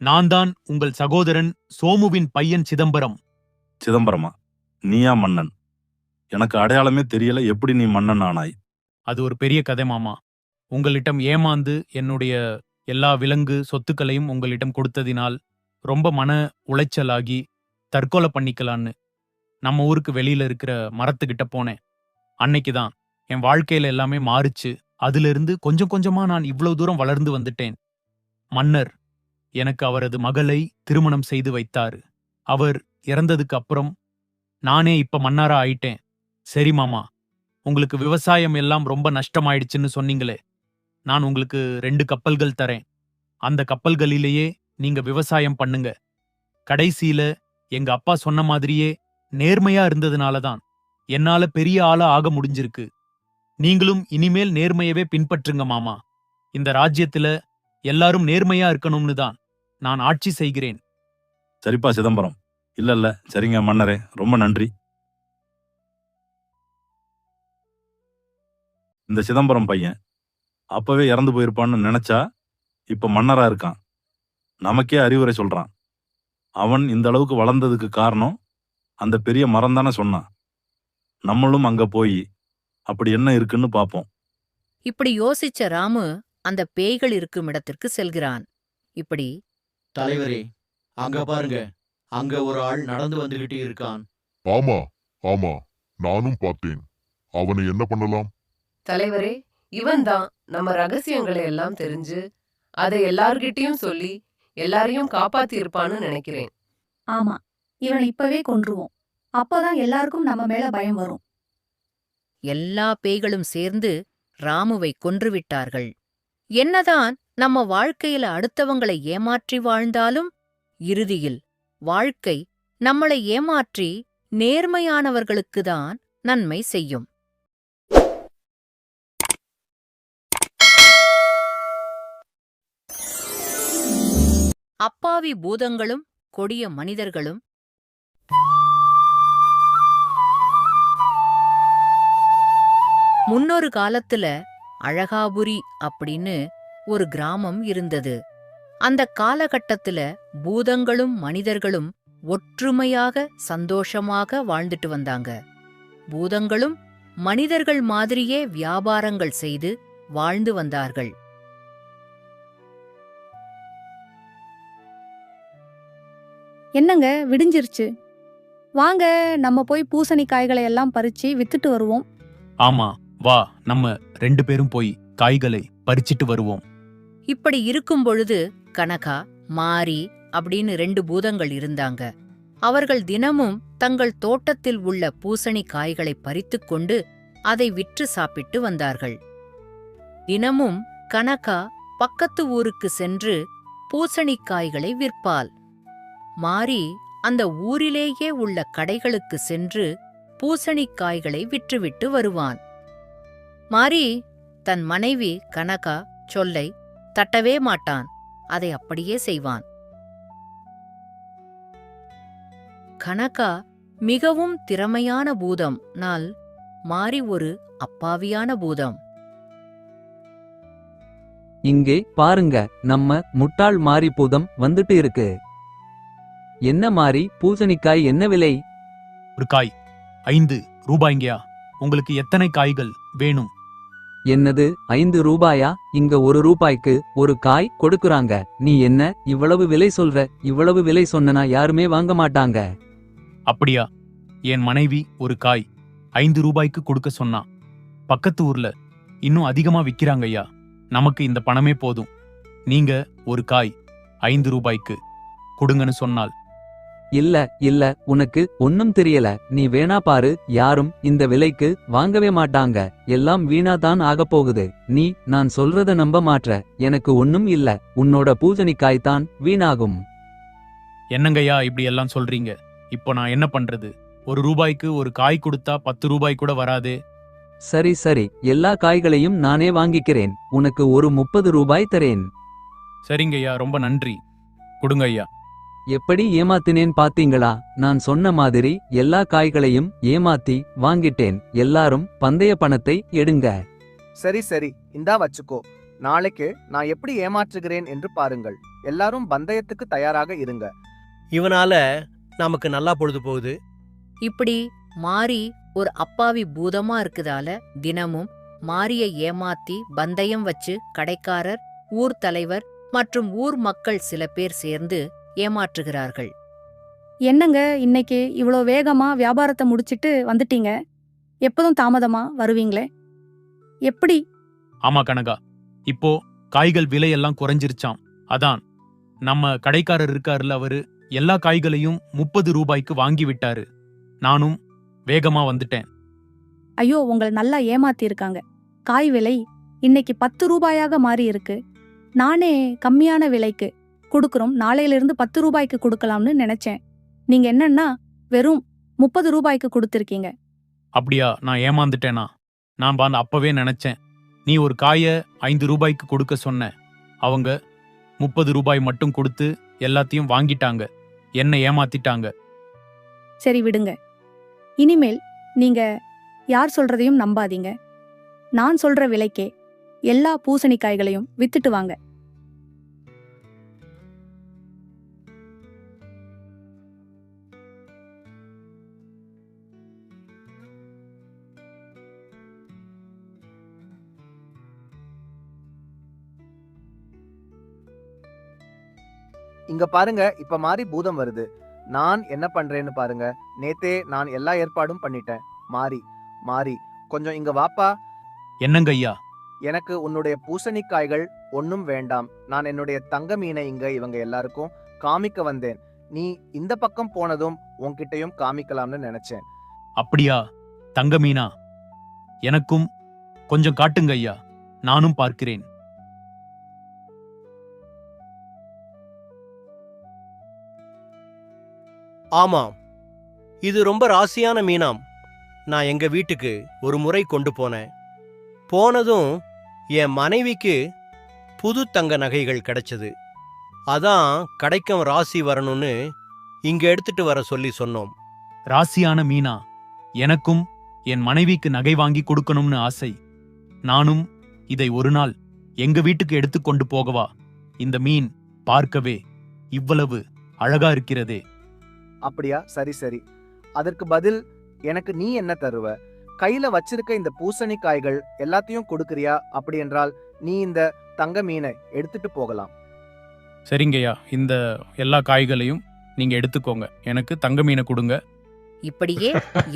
நான் தான் உங்கள் சகோதரன் சோமுவின் பையன் சிதம்பரம். சிதம்பரமா? நீயா மன்னன்? எனக்கு அடையாளமே தெரியல. எப்படி நீ மன்னன் ஆனாய்? அது ஒரு பெரிய கதை மாமா. உங்களிடம் ஏமாந்து என்னுடைய எல்லா விலங்கு சொத்துக்களையும் உங்களிடம் கொடுத்ததினால் ரொம்ப மன உளைச்சலாகி தற்கொலை பண்ணிக்கலான்னு நம்ம ஊருக்கு வெளியில இருக்கிற மரத்துக்கிட்ட போனேன். அன்னைக்குதான் என் வாழ்க்கையில எல்லாமே மாறுச்சு. அதிலிருந்து கொஞ்சம் கொஞ்சமா நான் இவ்வளவு தூரம் வளர்ந்து வந்துட்டேன். மன்னர் எனக்கு அவரது மகளை திருமணம் செய்து வைத்தாரு. அவர் இறந்ததுக்கு அப்புறம் நானே இப்ப மன்னரா ஆயிட்டேன். சரி மாமா, உங்களுக்கு விவசாயம் எல்லாம் ரொம்ப நஷ்டமாயிடுச்சுன்னு சொன்னீங்களே, நான் உங்களுக்கு 2 கப்பல்கள் தரேன். அந்த கப்பல்களிலேயே நீங்க விவசாயம் பண்ணுங்க. கடைசியில எங்க அப்பா சொன்ன மாதிரியே நேர்மையா இருந்ததுனாலதான் என்னால பெரிய ஆளா ஆக முடிஞ்சிருக்கு. நீங்களும் இனிமேல் நேர்மையவே பின்பற்றுங்க மாமா. இந்த ராஜ்யத்துல எல்லாரும் நேர்மையா இருக்கணும்னு தான் நான் ஆட்சி செய்கிறேன். சரிப்பா சிதம்பரம். இல்ல சரிங்க மன்னரே, ரொம்ப நன்றி. இந்த சிதம்பரம் பையன் அப்பவே இறந்து போயிருப்பான்னு நினைச்சா இப்ப மன்னரா இருக்கான். நமக்கே அறிவுரை சொல்றான். அவன் இந்த அளவுக்கு வளர்ந்ததுக்கு காரணம் அந்த பெரிய மரம் தானே சொன்னான். நம்மளும் அங்க போய் அப்படி என்ன இருக்குன்னு பாப்போம். இப்படி யோசிச்ச ராமு அந்த பேய்கள் இருக்கும் இடத்திற்கு செல்கிறான். இப்படி, தலைவரே, அங்க பாருங்க, அங்க ஒரு ஆள் நடந்து வந்துகிட்டு இருக்கான். ஆமா ஆமா, நானும் பார்த்தேன். அவனை என்ன பண்ணலாம்? தலைவரே, இவன்தான் நம்ம ரகசியங்களை எல்லாம் தெரிஞ்சு அதை எல்லார்கிட்டயும் சொல்லி எல்லாரையும் காப்பாத்தி இருப்பான்னு நினைக்கிறேன். ஆமா, இவனை இப்பவே கொன்றுவோம். அப்பதான் எல்லாருக்கும் நம்ம மேல பயம் வரும். எல்லா பேய்களும் சேர்ந்து ராமுவை கொன்றுவிட்டார்கள். என்னதான் நம்ம வாழ்க்கையில அடுத்தவங்களை ஏமாற்றி வாழ்ந்தாலும் இறுதியில் வாழ்க்கை நம்மளை ஏமாற்றி நேர்மையானவர்களுக்குதான் நன்மை செய்யும். அப்பாவி பூதங்களும் கொடிய மனிதர்களும் முன்னொரு காலத்துல அழகாபுரி அப்படின்னு ஒரு கிராமம் இருந்தது. அந்த காலகட்டத்துல பூதங்களும் மனிதர்களும் ஒற்றுமையாக சந்தோஷமாக வாழ்ந்துட்டு வந்தாங்க. பூதங்களும் மனிதர்கள் மாதிரியே வியாபாரங்கள் செய்து வாழ்ந்து வந்தார்கள். என்னங்க, விடிஞ்சிருச்சு. வாங்க, நம்ம போய் பூசணிக்காய்களை எல்லாம் பறிச்சு வித்துட்டு வருவோம். ஆமா, வா, நம்ம 2 பேரும் போய் காய்களை பறிச்சிட்டு வருவோம். இப்படி இருக்கும் பொழுது கனகா, மாரி, அப்படின்னு 2 பூதங்கள் இருந்தாங்க. அவர்கள் தினமும் தங்கள் தோட்டத்தில் உள்ள பூசணி காய்களை பறித்துக் கொண்டு அதை விற்று சாப்பிட்டு வந்தார்கள். தினமும் கனகா பக்கத்து ஊருக்கு சென்று பூசணிக்காய்களை விற்பாள். மாரி அந்த ஊரிலேயே உள்ள கடைகளுக்கு சென்று பூசணிக்காய்களை விற்றுவிட்டு வருவான். மாரி தன் மனைவி கனகா சொல்லை தட்டவே மாட்டான். அதை அப்படியே செய்வான். கனகா மிகவும் திறமையான பூதம். நாள் மாரி ஒரு அப்பாவியான பூதம். இங்கே பாருங்க, நம்ம முட்டாள் மாரி பூதம் வந்துட்டு இருக்கு. என்ன மாரி, பூசணிக்காய் என்ன விலை? ஒரு காய் 5 ரூபாய்ங்கயா. உங்களுக்கு எத்தனை காய்கள் வேணும்? என்னது, 5 ரூபாயா? இங்க 1 ரூபாய்க்கு ஒரு காய் கொடுக்குறாங்க. நீ என்ன இவ்வளவு விலை சொல்ற? இவ்வளவு விலை சொன்னனா யாருமே வாங்க மாட்டாங்க. அப்படியா? என் மனைவி ஒரு காய் 5 ரூபாய்க்கு கொடுக்க சொன்னா. பக்கத்து ஊர்ல இன்னும் அதிகமா விக்கிறாங்கய்யா. நமக்கு இந்த பணமே போதும். நீங்க ஒரு காய் 5 ரூபாய்க்கு கொடுங்கன்னு சொன்னால். இல்ல இல்ல, உனக்கு ஒன்னும் தெரியல. நீ வேணா பாரு, யாரும் இந்த விலைக்கு வாங்கவே மாட்டாங்க. எல்லாம் வீணாதான் ஆகப் போகுது. நான் சொல்றத நம்ப மாட்ற. எனக்கு ஒன்னும் இல்ல. உன்னோட பூசணிக்காய் தான் வீணாகும். என்னங்கய்யா இப்படி எல்லாம் சொல்றீங்க? இப்போ நான் என்ன பண்றது? 1 ரூபாய்க்கு ஒரு காய் கொடுத்தா 10 ரூபாய் கூட வராதே. சரி சரி, எல்லா காய்களையும் நானே வாங்கிக்கிறேன். உனக்கு ஒரு 30 ரூபாய் தரேன். சரிங்கய்யா, ரொம்ப நன்றி. கொடுங்க ஐயா. எப்படி ஏமாத்தினேன் பாத்தீங்களா? நான் சொன்ன மாதிரி எல்லா காய்களையும் ஏமாத்தி வாங்கிட்டேன். எல்லாரும் பந்தய பணத்தை எடுங்க. சரி சரி, இந்தா வச்சுக்கோ. நாளைக்கு நான் எப்படி ஏமாற்றுகிறேன் என்று பாருங்கள். எல்லாரும் பந்தயத்துக்கு தயாராக இருங்க. இவனால நமக்கு நல்லா பொழுது போகுது. இப்படி மாரி ஒரு அப்பாவி பூதமா இருக்குதால தினமும் மாரியை ஏமாத்தி பந்தயம் வச்சு கடைக்காரர், ஊர் தலைவர் மற்றும் ஊர் மக்கள் சில பேர் சேர்ந்து ஏமாற்றுகிறார்கள். என்னங்க இன்னைக்கு இவ்வளோ வேகமா வியாபாரத்தை முடிச்சிட்டு வந்துட்டீங்க? எப்போதும் தாமதமா வருவீங்களே, எப்படி? ஆமா கனகா, இப்போ காய்கள் விலையெல்லாம் குறைஞ்சிருச்சாம். அதான் நம்ம கடைக்காரர் இருக்காருல, அவரு எல்லா காய்களையும் 30 ரூபாய்க்கு வாங்கி விட்டாரு. நானும் வேகமா வந்துட்டேன். ஐயோ, உங்களை நல்லா ஏமாத்தி இருக்காங்க. காய் விலை இன்னைக்கு 10 ரூபாயாக மாறி இருக்கு. நானே கம்மியான விலைக்கு கொடுக்குறோம், நாளையிலிருந்து 10 ரூபாய்க்கு கொடுக்கலாம்னு நினைச்சேன். நீங்க என்னன்னா வெறும் 30 ரூபாய்க்கு கொடுத்திருக்கீங்க. அப்படியா? நான் ஏமாந்துட்டேனா? நான் அப்பவே நினைச்சேன். நீ ஒரு காய 5 ரூபாய்க்கு கொடுக்க சொன்ன. அவங்க 30 ரூபாய் மட்டும் கொடுத்து எல்லாத்தையும் வாங்கிட்டாங்க. என்ன ஏமாத்திட்டாங்க. சரி விடுங்க. இனிமேல் நீங்க யார் சொல்றதையும் நம்பாதீங்க. நான் சொல்ற விலைக்கே எல்லா பூசணிக்காய்களையும் வித்துட்டு வாங்க. இங்க பாருங்க, இப்ப மாறி பூதம் வருது. நான் என்ன பண்றேன்னு பாருங்க. நேத்தே நான் எல்லா ஏற்பாடும் பண்ணிட்டேன். மாறி மாறி கொஞ்சம் இங்க வாப்பா. என்னங்க ஐயா? எனக்கு உன்னுடைய பூசணிக்காய்கள் ஒன்னும் வேண்டாம். நான் என்னுடைய தங்க மீனை இங்க இவங்க எல்லாருக்கும் காமிக்க வந்தேன். நீ இந்த பக்கம் போனதும் உன்கிட்டயும் காமிக்கலாம்னு நினைச்சேன். அப்படியா? தங்க மீனா? எனக்கும் கொஞ்சம் காட்டுங்க ஐயா, நானும் பார்க்கிறேன். ஆமாம், இது ரொம்ப ராசியான மீனாம். நான் எங்க வீட்டுக்கு ஒரு முறை கொண்டு போனேன். போனதும் என் மனைவிக்கு புது தங்க நகைகள் கிடைச்சது. அதான் கடைக்கும் ராசி வரணும்னு இங்க எடுத்துட்டு வர சொல்லி சொன்னோம். ராசியான மீனா? எனக்கும் என் மனைவிக்கு நகை வாங்கி கொடுக்கணும்னு ஆசை. நானும் இதை ஒரு நாள் எங்க வீட்டுக்கு எடுத்துக்கொண்டு போகவா? இந்த மீன் பார்க்கவே இவ்வளவு அழகா இருக்கிறதே. அப்படியா? சரி சரி. அதற்கு பதில் எனக்கு நீ என்ன தருவ? கையில வச்சிருக்க இந்த பூசணிக்காய்கள் எல்லாத்தையும் கொடுக்கறியா? அப்படி என்றால் நீ இந்த தங்க மீனை எடுத்துட்டு போகலாம். சரிங்கய்யா, இந்த எல்லா காய்களையும் நீங்க எடுத்துக்கோங்க. எனக்கு தங்க மீனை கொடுங்க. இப்படியே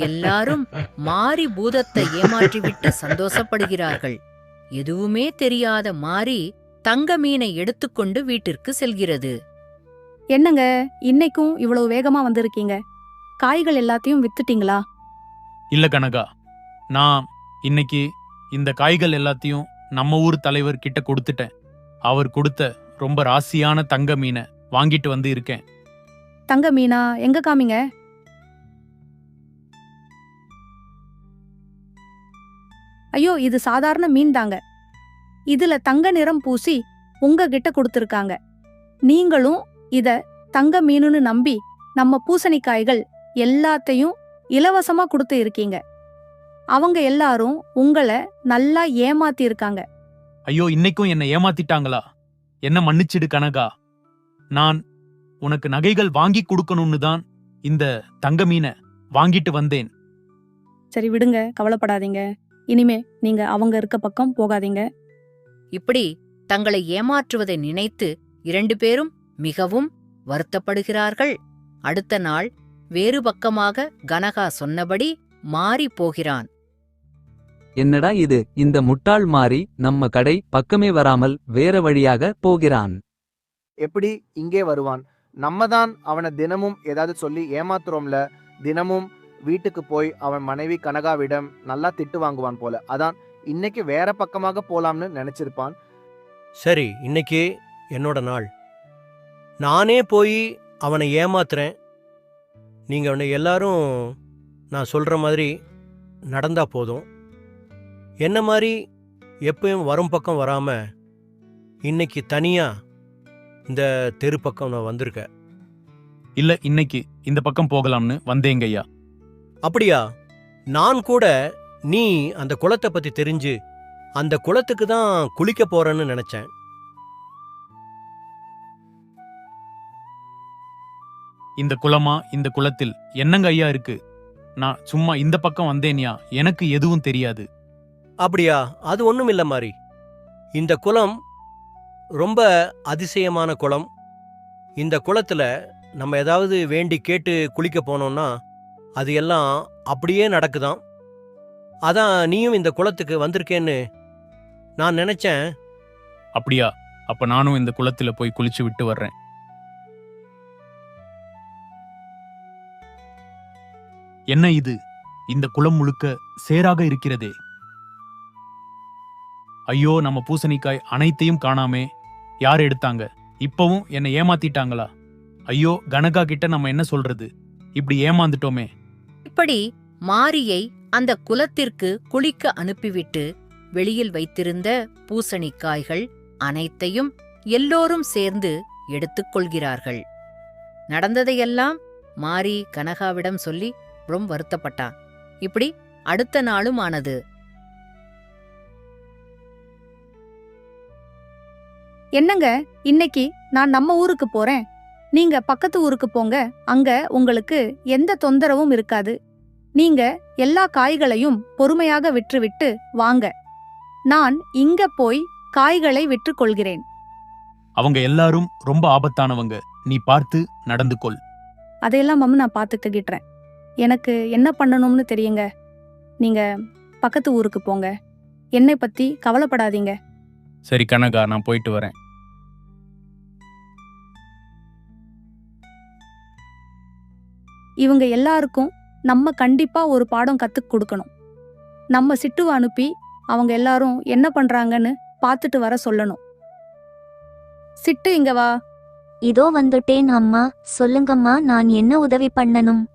எல்லாரும் மாரி பூதத்தை ஏமாற்றிவிட்டு சந்தோஷப்படுகிறார்கள். எதுவுமே தெரியாத மாரி தங்க மீனை எடுத்துக்கொண்டு வீட்டிற்கு செல்கிறது. என்னங்க இன்னைக்கும் இவ்வளவு வேகமா வந்திருக்கீங்க? காய்கள் எல்லாத்தையும் வித்துட்டீங்களா? இல்ல கனகா, நான் இன்னைக்கு இந்த காய்கள் எல்லாத்தையும் நம்ம ஊர் தலைவர் கிட்ட கொடுத்துட்டேன். அவர் கொடுத்த ரொம்ப ராசியான தங்க மீனை வாங்கிட்டு வந்து இருக்கேன். தங்க மீனா? எங்க காமிங்க. ஐயோ, இது சாதாரண மீன் தாங்க. இதுல தங்க நிறம் பூசி உங்ககிட்ட கொடுத்திருக்காங்க. நீங்களும் இத தங்க மீனுன்னு நம்பி நம்ம பூசணிக்காய்கள் எல்லாத்தையும் இலவசமா கொடுத்து இருக்கீங்க. அவங்க எல்லாரும் உங்களை நல்லா ஏமாத்தி இருக்காங்க. ஐயோ, இன்னைக்கும் என்ன ஏமாத்திட்டாங்களா? என்ன மன்னிச்சிடு கனகா. நான் உனக்கு நகைகள் வாங்கி கொடுக்கணும்னு தான் இந்த தங்க மீனை வாங்கிட்டு வந்தேன். சரி விடுங்க, கவலைப்படாதீங்க. இனிமே நீங்க அவங்க இருக்க பக்கம் போகாதீங்க. இப்படி தங்களை ஏமாற்றுவதை நினைத்து 2 பேரும் மிகவும் வருத்தப்படுகிறார்கள். அடுத்த நாள் வேறு பக்கமாக கனகா சொன்னபடி மாறி போகிறான். என்னடா இது, இந்த முட்டாள் மாறி நம்ம கடை பக்கமே வராமல் வேற வழியாக போகிறான். எப்படி இங்கே வருவான்? நம்ம தான் அவனை தினமும் ஏதாவது சொல்லி ஏமாத்துறோம்ல. தினமும் வீட்டுக்கு போய் அவன் மனைவி கனகாவிடம் நல்லா திட்டு வாங்குவான் போல. அதான் இன்னைக்கு வேற பக்கமாக போலாம்னு நினைச்சிருப்பான். சரி, இன்னைக்கு என்னோட நாள். நானே போய் அவனை ஏமாத்துறேன். நீங்க அவனை எல்லாரும் நான் சொல்ற மாதிரி நடந்தா போதும். என்ன மாதிரி எப்பயும் வரும் பக்கம் வராம இன்னைக்கு தனியா இந்த தெரு பக்கம் நான் வந்திருக்கேன். இல்ல, இன்னைக்கு இந்த பக்கம் போகலாம்னு வந்தேங்கய்யா. அப்படியா? நான் கூட நீ அந்த குளத்தை பத்தி தெரிஞ்சு அந்த குளத்துக்கு தான் குளிக்க போறேன்னு நினைச்சேன். இந்த குளமா? இந்த குளத்தில் என்னங்க ஐயா இருக்கு? நான் சும்மா இந்த பக்கம் வந்தேன்யா, எனக்கு எதுவும் தெரியாது. அப்படியா? அது ஒண்ணும் இல்ல மாதிரி. இந்த குளம் ரொம்ப அதிசயமான குளம். இந்த குளத்துல நம்ம ஏதாவது வேண்டி கேட்டு குளிக்க போனோம்னா அது எல்லாம் அப்படியே நடக்குதாம். அதான் நீயும் இந்த குளத்துக்கு வந்திருக்கேன்னு நான் நினைச்சேன். அப்படியா? அப்ப நானும் இந்த குளத்துல போய் குளிச்சு விட்டு வர்றேன். என்ன இது? இந்த குளம் முழுக்க சேராக இருக்கிறதே. ஐயோ, நம்ம பூசணிக்காய் அனைத்தையும் காணாமே. யார் எடுத்தாங்க? இப்பவும் என்னை ஏமாத்திட்டாங்களா? ஐயோ, கனகா கிட்ட நம்ம என்ன சொல்றது? இப்படி ஏமாந்துட்டோமே. இப்படி மாரியை அந்த குலத்திற்கு குளிக்க அனுப்பிவிட்டு வெளியில் வைத்திருந்த பூசணிக்காய்கள் அனைத்தையும் எல்லோரும் சேர்ந்து எடுத்துக்கொள்கிறார்கள். நடந்ததையெல்லாம் மாரி கனகாவிடம் சொல்லி ரொம்ப வருத்தப்பட்டான். இப்படி அடுத்த நாளும் ஆனது. என்னங்க, இன்னைக்கு நான் நம்ம ஊருக்கு போறேன். நீங்க பக்கத்து ஊருக்கு போங்க. அங்க உங்களுக்கு எந்த தொந்தரவும் இருக்காது. நீங்க எல்லா காய்களையும் பொறுமையாக விற்றுவிட்டு வாங்க. நான் இங்க போய் காய்களை விற்றுக் கொள்கிறேன். அவங்க எல்லாரும் ரொம்ப ஆபத்தானவங்க. நீ பார்த்து நடந்து கொள். அதையெல்லாம் நான் பார்த்துக்கிட்டேன். எனக்கு என்ன பண்ணணும்னு தெரியுங்க. நீங்க பக்கத்து ஊருக்கு போங்க. என்னை பத்தி கவலைப்படாதீங்க. சரி கனகா, நான் போயிட்டு வரேன். இவங்க எல்லாருக்கும் நம்ம கண்டிப்பா ஒரு பாடம் கத்துக் கொடுக்கணும். நம்ம சிட்டுவை அனுப்பி அவங்க எல்லாரும் என்ன பண்றாங்கன்னு பார்த்துட்டு வர சொல்லணும். சிட்டு, இங்க வா. இதோ வந்துட்டேன் அம்மா. சொல்லுங்கம்மா, நான் என்ன உதவி பண்ணணும்?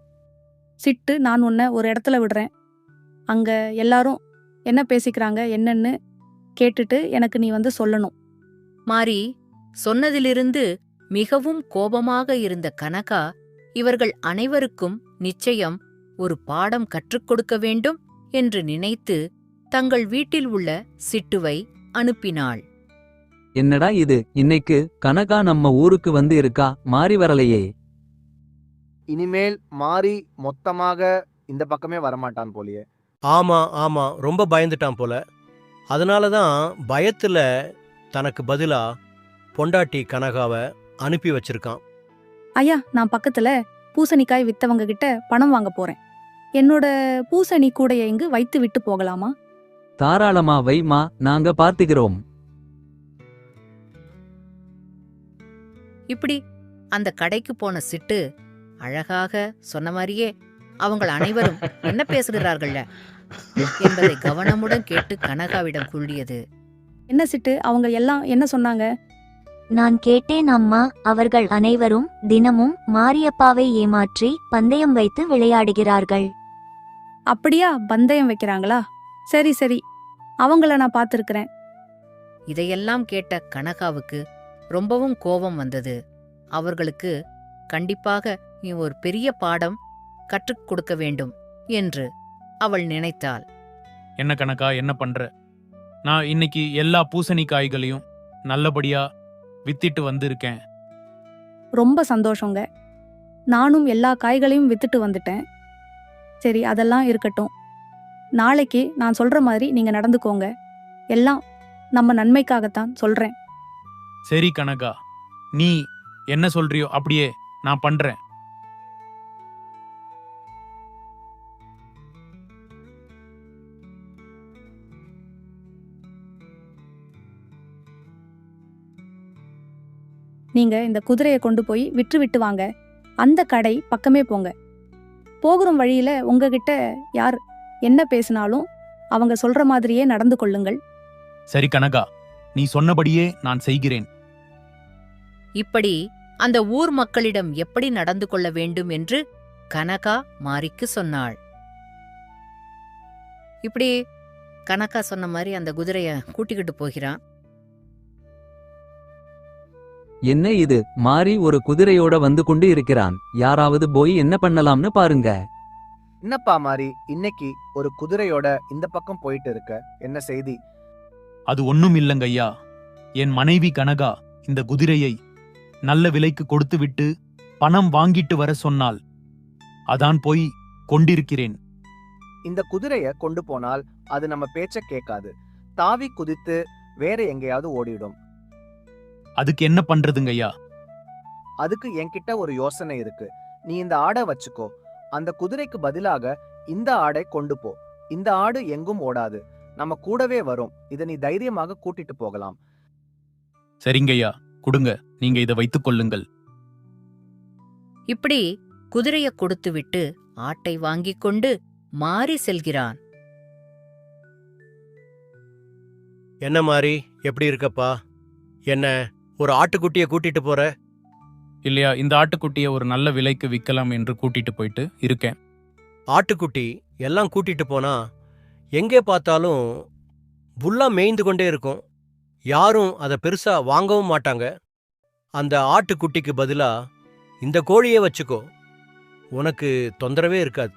சிட்டு, நான் உன்னை ஒரு இடத்துல விடுறேன். அங்க எல்லாரும் என்ன பேசிக்கிறாங்க என்னன்னு கேட்டுட்டு எனக்கு நீ வந்து சொல்லணும். மாரி சொன்னதிலிருந்து மிகவும் கோபமாக இருந்த கனகா இவர்கள் அனைவருக்கும் நிச்சயம் ஒரு பாடம் கற்றுக் கொடுக்க வேண்டும் என்று நினைத்து தங்கள் வீட்டில் உள்ள சிட்டுவை அனுப்பினாள். என்னடா இது, இன்னைக்கு கனகா நம்ம ஊருக்கு வந்து இருக்கா, மாறி வரலையே. இனிமேல் மாறி மொத்தமாக இந்த பக்கமே வரமாட்டான் போலியே. ஆமா ஆமா, ரொம்ப பயந்துட்டான் போல. அதனால தான் பயத்துல தனக்கு பதிலா பொண்டாட்டி கனகாவை அனுப்பி வச்சிருக்கான். ஐயா, நான் பக்கத்துல பூசணிக்காய் வித்தவங்க கிட்ட பணம் வாங்க போறேன். என்னோட பூசணி கூடைய இங்கு வைத்து விட்டு போகலாமா? தாராளமா வைமா, நாங்க பார்த்துக்கிறோம். இப்படி அந்த கடைக்கு போன சிட்டு அழகாக சொன்ன மாதிரியே அவங்கள் அனைவரும் என்ன பேசுகிறார்கள்ல என்பதை கவனமுடன் கேட்டு கனகாவிடம் கூறியது. என்ன சிட்டு, அவங்க எல்லாம் என்ன சொன்னாங்க? நான் கேட்டேன் அம்மா. அவர்கள் அனைவரும் தினமும் மாரியப்பாவை ஏமாற்றி பந்தயம் வைத்து விளையாடுகிறார்கள். அப்படியா? பந்தயம் வைக்கிறாங்களா? சரி சரி, அவங்கள நான் பார்த்திருக்கிறேன். இதையெல்லாம் கேட்ட கனகாவுக்கு ரொம்பவும் கோபம் வந்தது. அவர்களுக்கு கண்டிப்பாக நீ ஒரு பெரிய பாடம் கற்றுக் கொடுக்க வேண்டும் என்று அவள் நினைத்தாள். என்ன கணக்கா, என்ன பண்ற? நான் இன்னைக்கு எல்லா பூசணிக்காய்களையும் நல்லபடியா வித்திட்டு வந்திருக்கேன். ரொம்ப சந்தோஷங்க. நானும் எல்லா காய்களையும் வித்துட்டு வந்துட்டேன். சரி, அதெல்லாம் இருக்கட்டும். நாளைக்கு நான் சொல்ற மாதிரி நீங்க நடந்துக்கோங்க. எல்லாம் நம்ம நன்மைக்காகத்தான் சொல்றேன். சரி கனகா, நீ என்ன சொல்றியோ அப்படியே நான் பண்றேன். நீங்க இந்த குதிரையை கொண்டு போய் விட்டு வாங்க. அந்த கடை பக்கமே போங்க. போகிற வழியில உங்ககிட்ட யார் என்ன பேசினாலும் அவங்க சொல்ற மாதிரியே நடந்து கொள்ளுங்கள். சரி கனகா, நீ சொன்னபடியே நான் செய்கிறேன். இப்படி அந்த ஊர் மக்களிடம் எப்படி நடந்து கொள்ள வேண்டும் என்று கனகா மாரிக்கு சொன்னாள். இப்படி கனகா சொன்ன மாதிரி அந்த குதிரைய கூட்டிக்கிட்டு போகிறான். என்ன இது, மாறி ஒரு குதிரையோட வந்து கொண்டு இருக்கிறான். யாராவது போய் என்ன பண்ணலாம்னு பாருங்க. என்னப்பா மாறி, இன்னைக்கு ஒரு குதிரையோட இந்த பக்கம் போயிட்டு இருக்க? என்ன செய்தி? அது ஒண்ணும் இல்லங்கய்யா. என் மனைவி கனகா இந்த குதிரையை நல்ல விலைக்கு கொடுத்துவிட்டு பணம் வாங்கிட்டு வர சொன்னாள். அதான் போய் கொண்டிருக்கிறேன். இந்த குதிரைய கொண்டு போனால் அது நம்ம பேச்ச கேட்காது. தாவி குதித்து வேற எங்கேயாவது ஓடிடும். அதுக்கு என்ன பண்றதுங்கய்யா? அதுக்கு என்கிட்ட ஒரு யோசனை இருக்கு. நீ இந்த ஆடை வச்சுக்கோ. அந்த குதிரைக்கு பதிலாக இந்த ஆடை கொண்டு போ. இந்த ஆடு எங்கும் ஓடாது, நம்ம கூடவே வரும். இதை நீ தைரியமாக கூட்டிட்டு போகலாம். சரிங்கய்யா, கொடுங்க, நீங்க இதை வைத்துக் கொள்ளுங்கள். இப்படி குதிரைய கொடுத்துவிட்டு ஆட்டை வாங்கிக் கொண்டு மாறி செல்கிறான். என்ன மாறி, எப்படி இருக்கப்பா? என்ன ஒரு ஆட்டுக்குட்டியை கூட்டிட்டு போற? இல்லையா, இந்த ஆட்டுக்குட்டியை ஒரு நல்ல விலைக்கு விற்கலாம் என்று கூட்டிட்டு போயிட்டு இருக்கேன். ஆட்டுக்குட்டி எல்லாம் கூட்டிட்டு போனா எங்கே பார்த்தாலும் புல்லா மேய்ந்து கொண்டே இருக்கும். யாரும் அதை பெருசா வாங்கவும் மாட்டாங்க. அந்த ஆட்டுக்குட்டிக்கு பதிலா இந்த கோழியே வச்சுக்கோ, உனக்கு தொந்தரவே இருக்காது.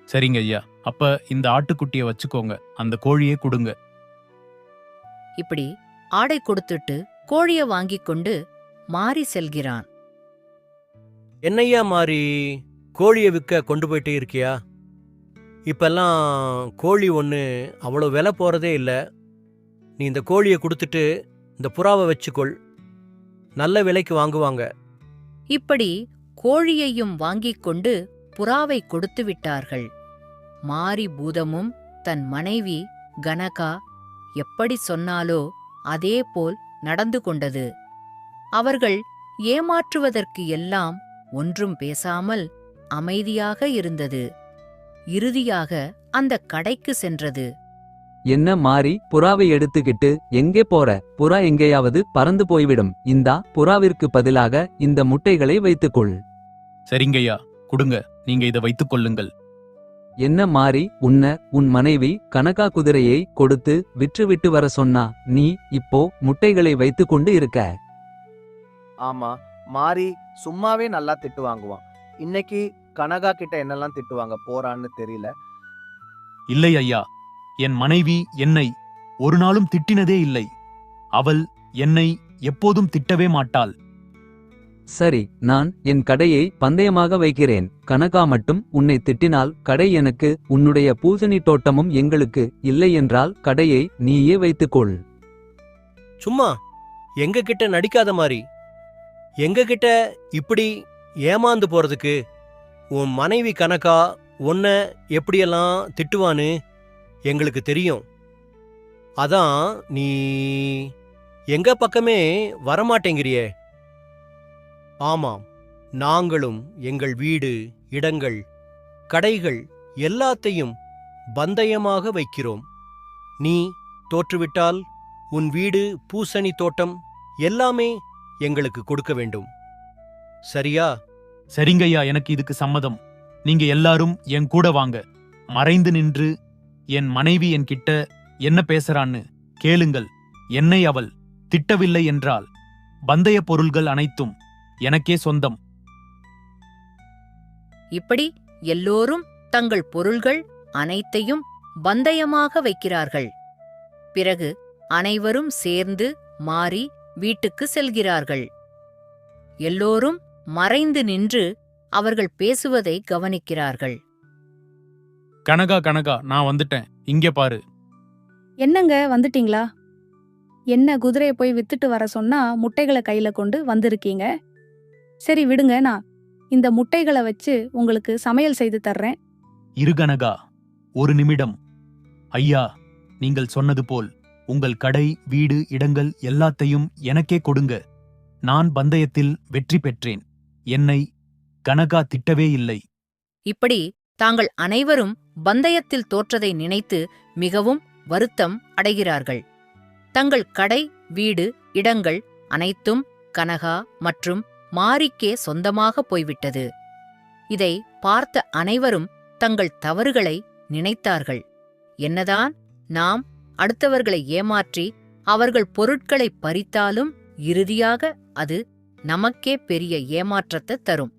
சரிங்க ஐயா, அப்ப இந்த ஆட்டுக்குட்டியை வச்சுக்கோங்க, அந்த கோழியே கொடுங்க. இப்படி ஆடை கொடுத்துட்டு கோழிய வாங்கிக் கொண்டு மாறி செல்கிறான். என்னையா மாறி, கோழியை விற்க கொண்டு போயிட்டே இருக்கியா? இப்பெல்லாம் கோழி ஒன்று அவ்வளோ விலை போகிறதே இல்லை. நீ இந்த கோழியை கொடுத்துட்டு இந்த புறாவை வச்சுக்கொள், நல்ல விலைக்கு வாங்குவாங்க. இப்படி கோழியையும் வாங்கிக் கொண்டு புறாவை கொடுத்து விட்டார்கள். மாரி பூதமும் தன் மனைவி கனகா எப்படி சொன்னாலோ அதேபோல் நடந்து கொண்டது. அவர்கள் ஏமாற்றுவதற்கு எல்லாம் ஒன்றும் பேசாமல் அமைதியாக இருந்தது. இறுதியாக அந்த கடைக்கு சென்றது. என்ன மாறி, புறாவை எடுத்துக்கிட்டு எங்கே போற? புறா எங்கேயாவது பறந்து போய்விடும். இந்தா, புறாவிற்கு பதிலாக இந்த முட்டைகளை வைத்துக்கொள். சரிங்கய்யா, கொடுங்க, நீங்க இதை வைத்துக் கொள்ளுங்கள். என்ன மாறி, உன் மனைவி கனகா குதிரையை கொடுத்து விற்றுவிட்டு வர சொன்னா, நீ இப்போ முட்டைகளை வைத்து கொண்டு இருக்க? ஆமா, மாறி சும்மாவே நல்லா திட்டு வாங்குவான். இன்னைக்கு கனகா கிட்ட என்னெல்லாம் திட்டுவாங்க போறான்னு தெரியல. இல்லை ஐயா, என் மனைவி என்னை ஒரு நாளும் திட்டினதே இல்லை. அவள் என்னை எப்போதும் திட்டவே மாட்டாள். சரி, நான் என் கடையை பந்தயமாக வைக்கிறேன். கனகா மட்டும் உன்னை திட்டினால் கடை எனக்கு, உன்னுடைய பூசணி தோட்டமும் எங்களுக்கு. இல்லை என்றால் கடையை நீயே வைத்துக்கொள். சும்மா எங்க கிட்ட நடிக்காத மாதிரி. எங்க கிட்ட இப்படி ஏமாந்து போறதுக்கு உன் மனைவி கனகா உன்னை எப்படியெல்லாம் திட்டுவான்னு எங்களுக்கு தெரியும். அதான் நீ எங்க பக்கமே வரமாட்டேங்கிறியே. ஆமாம், நாங்களும் எங்கள் வீடு, இடங்கள், கடைகள் எல்லாத்தையும் பந்தயமாக வைக்கிறோம். நீ தோற்றுவிட்டால் உன் வீடு, பூசணி தோட்டம் எல்லாமே எங்களுக்கு கொடுக்க வேண்டும். சரியா? சரிங்கய்யா, எனக்கு இதுக்கு சம்மதம். நீங்க எல்லாரும் என் கூட வாங்க. மறைந்து நின்று என் மனைவி என்கிட்ட என்ன பேசுறான்னு கேளுங்கள். என்னை அவள் திட்டவில்லை என்றால் பந்தய பொருள்கள் அனைத்தும் எனக்கே சொந்தம். இப்படி எல்லோரும் தங்கள் பொருள்கள் அனைத்தையும் பந்தயமாக வைக்கிறார்கள். பிறகு அனைவரும் சேர்ந்து மாறி வீட்டுக்கு செல்கிறார்கள். எல்லோரும் மறைந்து நின்று அவர்கள் பேசுவதை கவனிக்கிறார்கள். கனகா, கனகா, நான் வந்துட்டேன். இங்கே பாரு. என்னங்க வந்துட்டீங்களா? என்ன குதிரையை போய் வித்துட்டு வர சொன்னா முட்டைகளை கையில கொண்டு வந்திருக்கீங்க. சரி விடுங்க, நான் இந்த முட்டைகளை வச்சு உங்களுக்கு சமையல் செய்து தர்றேன். இரு கனகா, ஒரு நிமிடம். ஐயா, நீங்கள் சொன்னது போல் உங்கள் கடை, வீடு, இடங்கள் எல்லாத்தையும் எனக்கே கொடுங்க. நான் பந்தயத்தில் வெற்றி பெற்றேன். என்னை கனகா திட்டவே இல்லை. இப்படி தாங்கள் அனைவரும் பந்தயத்தில் தோற்றதை நினைத்து மிகவும் வருத்தம் அடைகிறார்கள். தங்கள் கடை, வீடு, இடங்கள் அனைத்தும் கனகா மற்றும் மாரிக்கே சொந்தமாக போய்விட்டது. இதை பார்த்த அனைவரும் தங்கள் தவறுகளை நினைத்தார்கள். என்னதான் நாம் அடுத்தவர்களை ஏமாற்றி அவர்கள் பொருட்களை பறித்தாலும் இறுதியாக அது நமக்கே பெரிய ஏமாற்றத்தை தரும்.